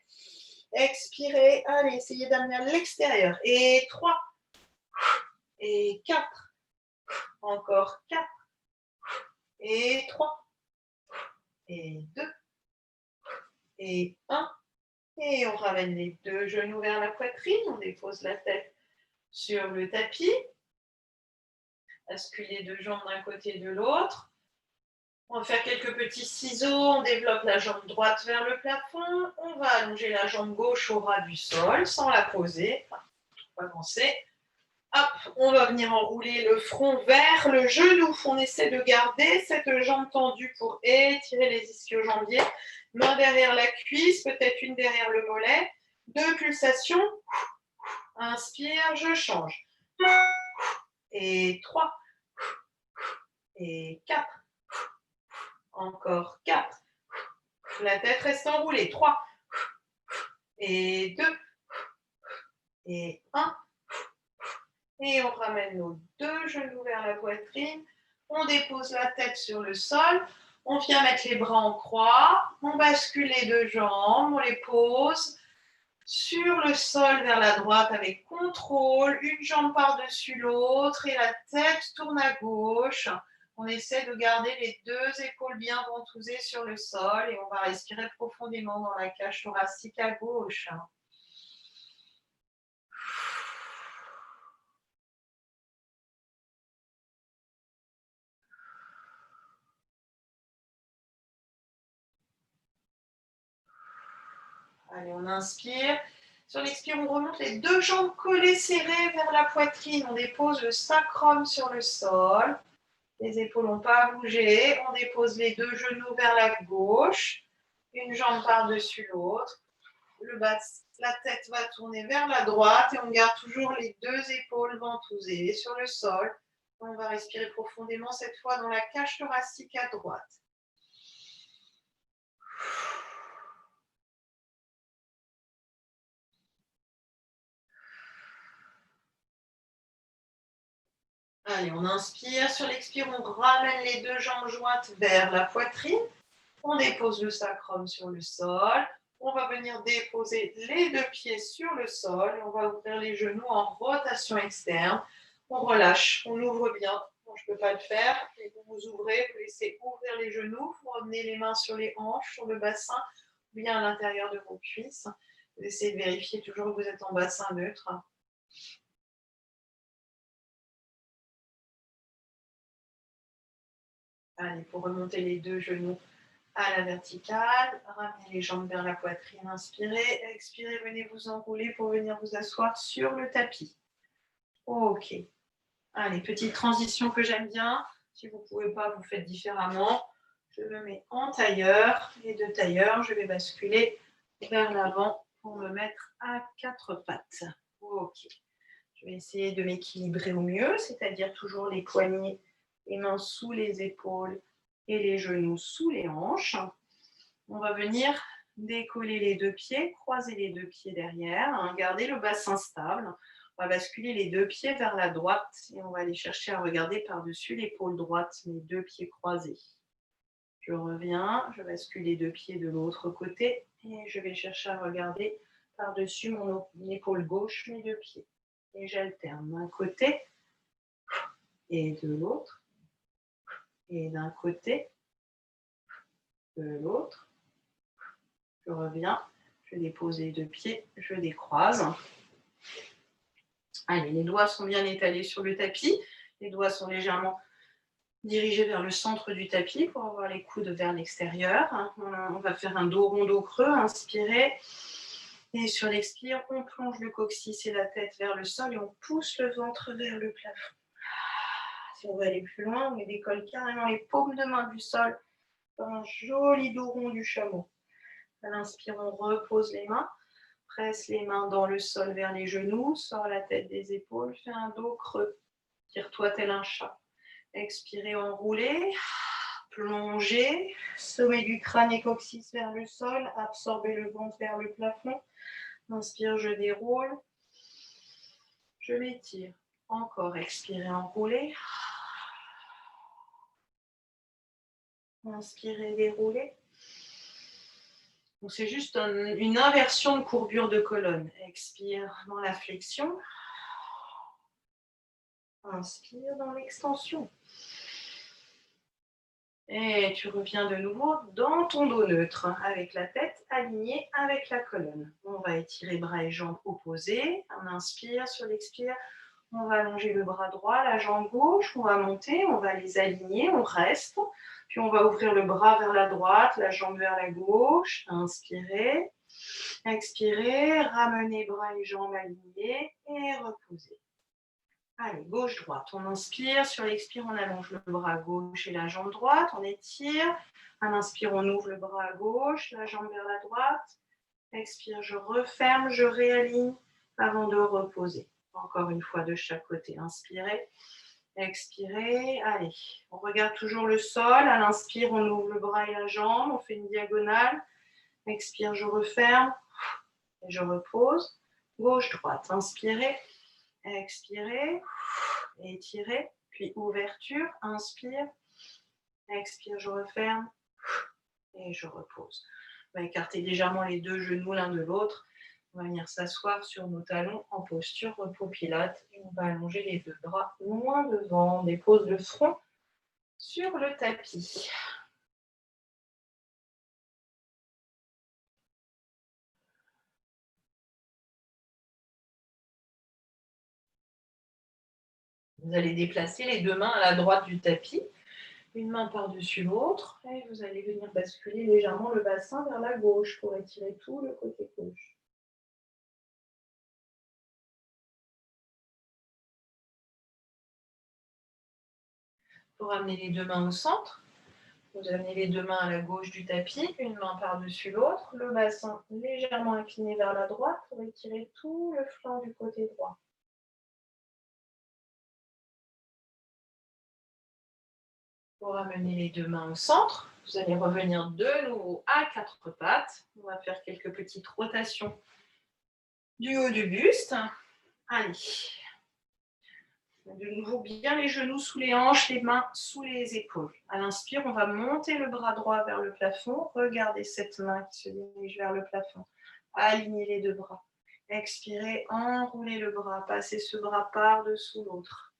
Speaker 1: expirez. Allez, essayez d'amener à l'extérieur. Et 3, et 4. Encore 4. Et 3. Et 2. Et 1. Et on ramène les deux genoux vers la poitrine. On dépose la tête sur le tapis. Bascule les deux jambes d'un côté et de l'autre. On va faire quelques petits ciseaux. On développe la jambe droite vers le plafond. On va allonger la jambe gauche au ras du sol sans la poser. On va avancer. Hop, on va venir enrouler le front vers le genou. On essaie de garder cette jambe tendue pour étirer les ischio-jambiers. Main derrière la cuisse, peut-être une derrière le mollet. 2 pulsations. Inspire, je change. Et 3. Et 4. Encore 4. La tête reste enroulée. 3. Et 2. Et 1. Et on ramène nos deux genoux vers la poitrine. On dépose la tête sur le sol. On vient mettre les bras en croix. On bascule les deux jambes. On les pose sur le sol vers la droite avec contrôle. Une jambe par-dessus l'autre. Et la tête tourne à gauche. On essaie de garder les deux épaules bien ventousées sur le sol et on va respirer profondément dans la cage thoracique à gauche. Allez, on inspire. Sur l'expire, on remonte les deux jambes collées serrées vers la poitrine. On dépose le sacrum sur le sol. Les épaules n'ont pas à bouger. On dépose les deux genoux vers la gauche. Une jambe par-dessus l'autre. La tête va tourner vers la droite et on garde toujours les deux épaules ventousées sur le sol. On va respirer profondément cette fois dans la cage thoracique à droite. Allez, on inspire. Sur l'expire, on ramène les deux jambes jointes vers la poitrine. On dépose le sacrum sur le sol. On va venir déposer les deux pieds sur le sol. Et on va ouvrir les genoux en rotation externe. On relâche, on ouvre bien. Bon, je ne peux pas le faire. Et vous ouvrez, vous laissez ouvrir les genoux. Vous remenez les mains sur les hanches, sur le bassin, bien à l'intérieur de vos cuisses. Vous essayez de vérifier toujours que vous êtes en bassin neutre. Allez, pour remonter les deux genoux à la verticale, ramenez les jambes vers la poitrine, inspirez, expirez, venez vous enrouler pour venir vous asseoir sur le tapis. Ok. Allez, petite transition que j'aime bien. Si vous ne pouvez pas, vous faites différemment. Je me mets en tailleur et de tailleur, je vais basculer vers l'avant pour me mettre à quatre pattes. Ok. Je vais essayer de m'équilibrer au mieux, c'est-à-dire toujours les poignets, les mains sous les épaules et les genoux sous les hanches. On va venir décoller les deux pieds, croiser les deux pieds derrière, garder le bassin stable. On va basculer les deux pieds vers la droite et on va aller chercher à regarder par-dessus l'épaule droite, mes deux pieds croisés. Je reviens, je bascule les deux pieds de l'autre côté et je vais chercher à regarder par-dessus mon épaule gauche, mes deux pieds. Et j'alterne d'un côté et de l'autre, et d'un côté, de l'autre. Je reviens, je dépose les deux pieds, je décroise. Allez, les doigts sont bien étalés sur le tapis, les doigts sont légèrement dirigés vers le centre du tapis pour avoir les coudes vers l'extérieur. On va faire un dos rond, dos creux, inspirez. Et sur l'expire, on plonge le coccyx et la tête vers le sol et on pousse le ventre vers le plafond. Si on veut aller plus loin, on décolle carrément les paumes de main du sol dans un joli dos rond du chameau. À l'inspire, on repose les mains, presse les mains dans le sol vers les genoux, sort la tête des épaules, fais un dos creux, tire-toi tel un chat. Expirez, enroulez, plongez, sommet du crâne et coccyx vers le sol, absorbez le ventre vers le plafond. Inspire, je déroule, je m'étire. Encore, expirez, enroulez. Inspirez, déroulez. Donc, c'est juste une inversion de courbure de colonne. Expire dans la flexion. Inspire dans l'extension. Et tu reviens de nouveau dans ton dos neutre, avec la tête alignée avec la colonne. On va étirer bras et jambes opposés. On inspire, sur l'expire, on va allonger le bras droit, la jambe gauche, on va monter, on va les aligner, on reste. Puis on va ouvrir le bras vers la droite, la jambe vers la gauche. Inspirez, expirez, ramenez bras et jambes alignés et reposez. Allez, gauche-droite, on inspire, sur l'expire, on allonge le bras gauche et la jambe droite, on étire. À l'inspire, on ouvre le bras à gauche, la jambe vers la droite. Expire, je referme, je réaligne avant de reposer. Encore une fois de chaque côté, inspirez, expirez. Allez, on regarde toujours le sol. À l'inspire, on ouvre le bras et la jambe, on fait une diagonale. Expire, je referme et je repose. Gauche-droite, inspirez. Expirez, étirez, puis ouverture, inspire, expire, je referme et je repose. On va écarter légèrement les deux genoux l'un de l'autre. On va venir s'asseoir sur nos talons en posture repos pilate et on va allonger les deux bras loin devant. On dépose le front sur le tapis. Vous allez déplacer les deux mains à la droite du tapis, une main par-dessus l'autre, et vous allez venir basculer légèrement le bassin vers la gauche pour étirer tout le côté gauche. Pour amener les deux mains au centre, vous amenez les deux mains à la gauche du tapis, une main par-dessus l'autre, le bassin légèrement incliné vers la droite pour étirer tout le flanc du côté droit. Pour amener les deux mains au centre, vous allez revenir de nouveau à quatre pattes. On va faire quelques petites rotations du haut du buste. Allez. De nouveau, bien les genoux sous les hanches, les mains sous les épaules. À l'inspire, on va monter le bras droit vers le plafond. Regardez cette main qui se dirige vers le plafond. Alignez les deux bras. Expirez, enroulez le bras. Passez ce bras par-dessous l'autre.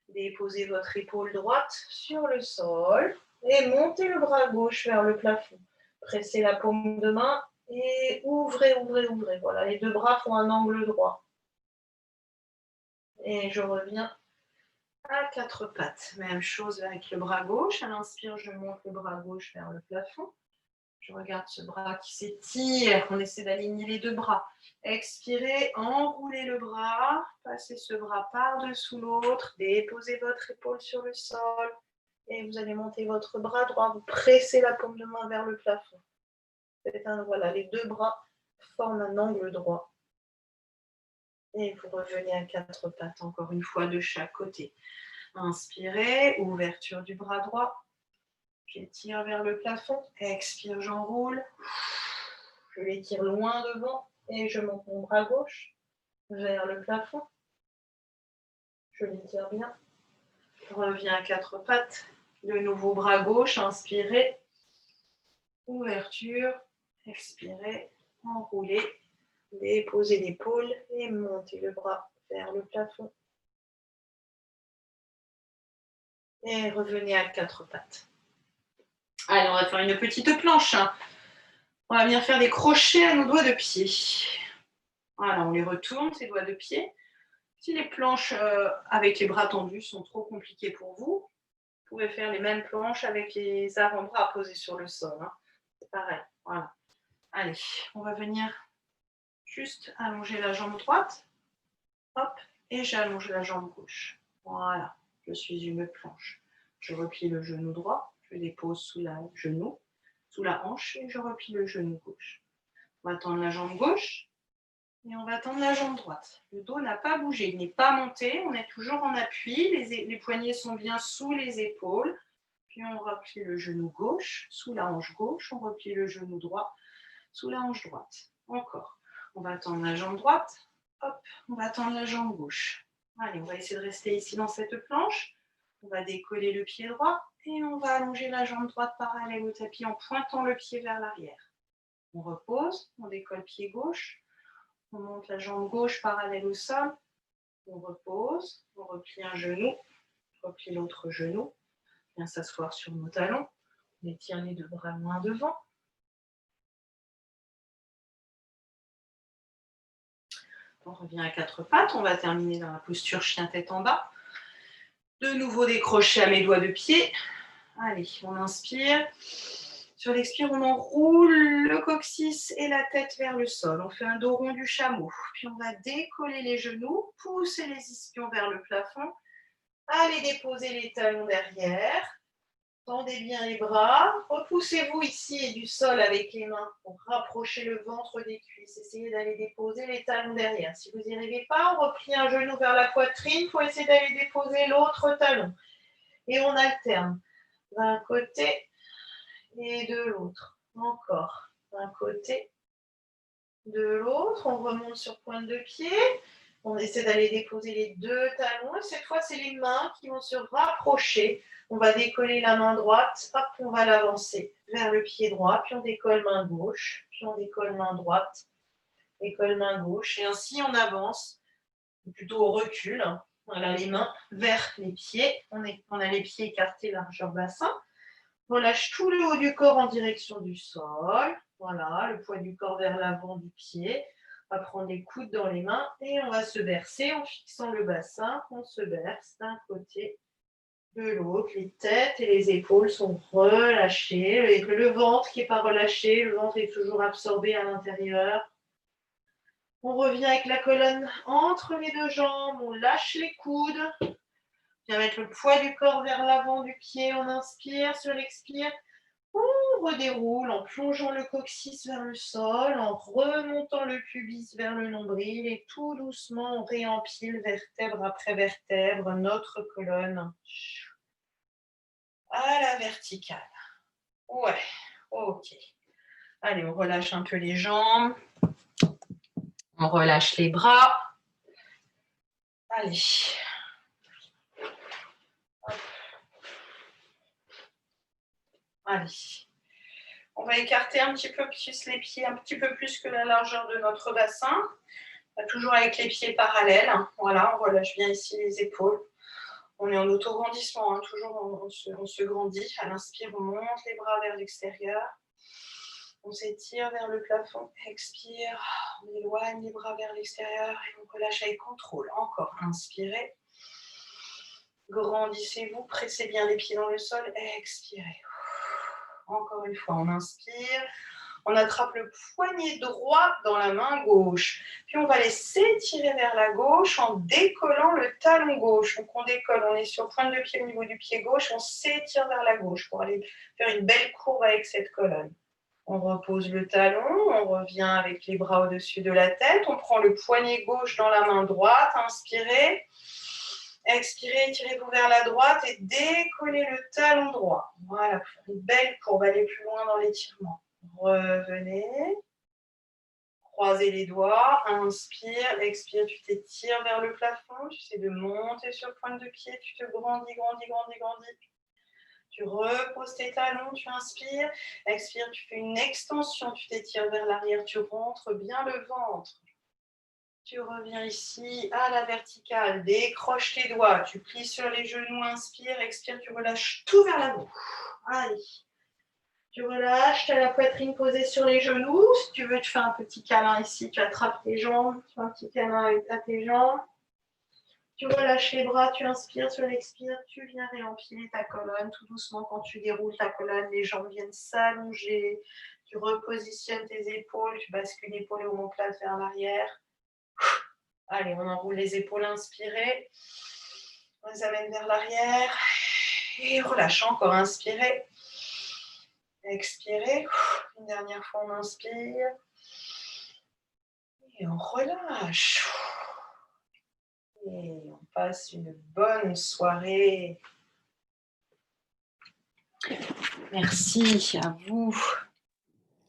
Speaker 1: Déposez votre épaule droite sur le sol et montez le bras gauche vers le plafond. Pressez la paume de main et ouvrez, ouvrez, ouvrez. Voilà, les deux bras font un angle droit. Et je reviens à quatre pattes. Même chose avec le bras gauche. À l'inspire, je monte le bras gauche vers le plafond. Je regarde ce bras qui s'étire. On essaie d'aligner les deux bras. Expirez, enroulez le bras. Passez ce bras par-dessous l'autre. Déposez votre épaule sur le sol. Et vous allez monter votre bras droit. Vous pressez la paume de main vers le plafond. Voilà, les deux bras forment un angle droit. Et vous revenez à quatre pattes, encore une fois, de chaque côté. Inspirez, ouverture du bras droit. J'étire vers le plafond. Expire, j'enroule. Je l'étire loin devant et je monte mon bras gauche vers le plafond. Je l'étire bien. Je reviens à quatre pattes. De nouveau, bras gauche. Inspirez. Ouverture. Expirez. Enroulez. Déposez l'épaule et montez le bras vers le plafond. Et revenez à quatre pattes. Allez, on va faire une petite planche. On va venir faire des crochets à nos doigts de pied. Voilà, on les retourne, ces doigts de pied. Si les planches avec les bras tendus sont trop compliquées pour vous, vous pouvez faire les mêmes planches avec les avant-bras posés sur le sol. C'est pareil, voilà. Allez, on va venir juste allonger la jambe droite. Hop, et j'allonge la jambe gauche. Voilà, je suis une planche. Je replie le genou droit, je dépose sous la genou, sous la hanche et je replie le genou gauche. On va tendre la jambe gauche et on va tendre la jambe droite. Le dos n'a pas bougé, il n'est pas monté, on est toujours en appui, les poignets sont bien sous les épaules. Puis on replie le genou gauche, sous la hanche gauche, on replie le genou droit, sous la hanche droite. Encore. On va tendre la jambe droite, hop, on va tendre la jambe gauche. Allez, on va essayer de rester ici dans cette planche. On va décoller le pied droit et on va allonger la jambe droite parallèle au tapis en pointant le pied vers l'arrière. On repose, on décolle pied gauche, on monte la jambe gauche parallèle au sol, on repose, on replie un genou, on replie l'autre genou, on vient s'asseoir sur nos talons, on étire les deux bras loin devant. On revient à quatre pattes, on va terminer dans la posture chien tête en bas. De nouveau des crochets à mes doigts de pied. Allez, on inspire. Sur l'expire, on enroule le coccyx et la tête vers le sol. On fait un dos rond du chameau. Puis on va décoller les genoux, pousser les ischions vers le plafond. Allez déposer les talons derrière. Tendez bien les bras. Repoussez-vous ici du sol avec les mains pour rapprocher le ventre des cuisses. Essayez d'aller déposer les talons derrière. Si vous n'y arrivez pas, on replie un genou vers la poitrine. Il faut essayer d'aller déposer l'autre talon. Et on alterne d'un côté et de l'autre. Encore d'un côté, de l'autre. On remonte sur pointe de pied. On essaie d'aller déposer les deux talons. Et cette fois, c'est les mains qui vont se rapprocher. On va décoller la main droite. Hop, on va l'avancer vers le pied droit. Puis on décolle main gauche. Puis on décolle main droite. Décolle main gauche. Et ainsi, on avance. Plutôt au recul. Voilà, les mains vers les pieds. On a les pieds écartés, largeur bassin. On relâche tout le haut du corps en direction du sol. Voilà, le poids du corps vers l'avant du pied. On va prendre les coudes dans les mains et on va se bercer en fixant le bassin. On se berce d'un côté, de l'autre. Les têtes et les épaules sont relâchées. Le ventre qui n'est pas relâché, le ventre est toujours absorbé à l'intérieur. On revient avec la colonne entre les deux jambes. On lâche les coudes. On vient mettre le poids du corps vers l'avant du pied. On inspire sur l'expire. On redéroule en plongeant le coccyx vers le sol, en remontant le pubis vers le nombril et tout doucement on réempile vertèbre après vertèbre notre colonne à la verticale. Ouais, ok. Allez, on relâche un peu les jambes. On relâche les bras. Allez. Allez. On va écarter un petit peu plus les pieds, un petit peu plus que la largeur de notre bassin. Toujours avec les pieds parallèles. Voilà, on relâche bien ici les épaules. On est en auto-grandissement, hein. Toujours on se grandit. À l'inspire, on monte les bras vers l'extérieur. On s'étire vers le plafond. Expire, on éloigne les bras vers l'extérieur et on relâche avec contrôle. Encore, inspirez. Grandissez-vous, pressez bien les pieds dans le sol. Expirez. Encore une fois, on inspire. On attrape le poignet droit dans la main gauche. Puis on va les s'étirer vers la gauche en décollant le talon gauche. Donc on décolle, on est sur pointe de pied au niveau du pied gauche, on s'étire vers la gauche pour aller faire une belle courbe avec cette colonne. On repose le talon, on revient avec les bras au-dessus de la tête. On prend le poignet gauche dans la main droite, inspirez. Expirez, étirez-vous vers la droite et décollez le talon droit. Voilà, pour faire une belle courbe, allez plus loin dans l'étirement. Revenez. Croisez les doigts. Inspire, expire, tu t'étires vers le plafond. Tu essaies de monter sur pointe de pied. Tu te grandis, grandis, grandis, grandis. Tu reposes tes talons, tu inspires. Expire, tu fais une extension. Tu t'étires vers l'arrière. Tu rentres bien le ventre. Tu reviens ici à la verticale. Décroche tes doigts. Tu plies sur les genoux. Inspire, expire, tu relâches tout vers la gauche. Allez. Tu relâches, tu as la poitrine posée sur les genoux. Si tu veux, tu fais un petit câlin ici. Tu attrapes tes jambes. Tu fais un petit câlin à tes jambes. Tu relâches les bras, tu inspires sur l'expire. Tu viens réempiler ta colonne. Tout doucement, quand tu déroules ta colonne, les jambes viennent s'allonger. Tu repositionnes tes épaules. Tu bascules l'épaule et omoplate vers l'arrière. Allez, on enroule les épaules, inspirez. On les amène vers l'arrière. Et relâche encore, inspirez. Expirez. Une dernière fois, on inspire. Et on relâche. Et on passe une bonne soirée. Merci à vous.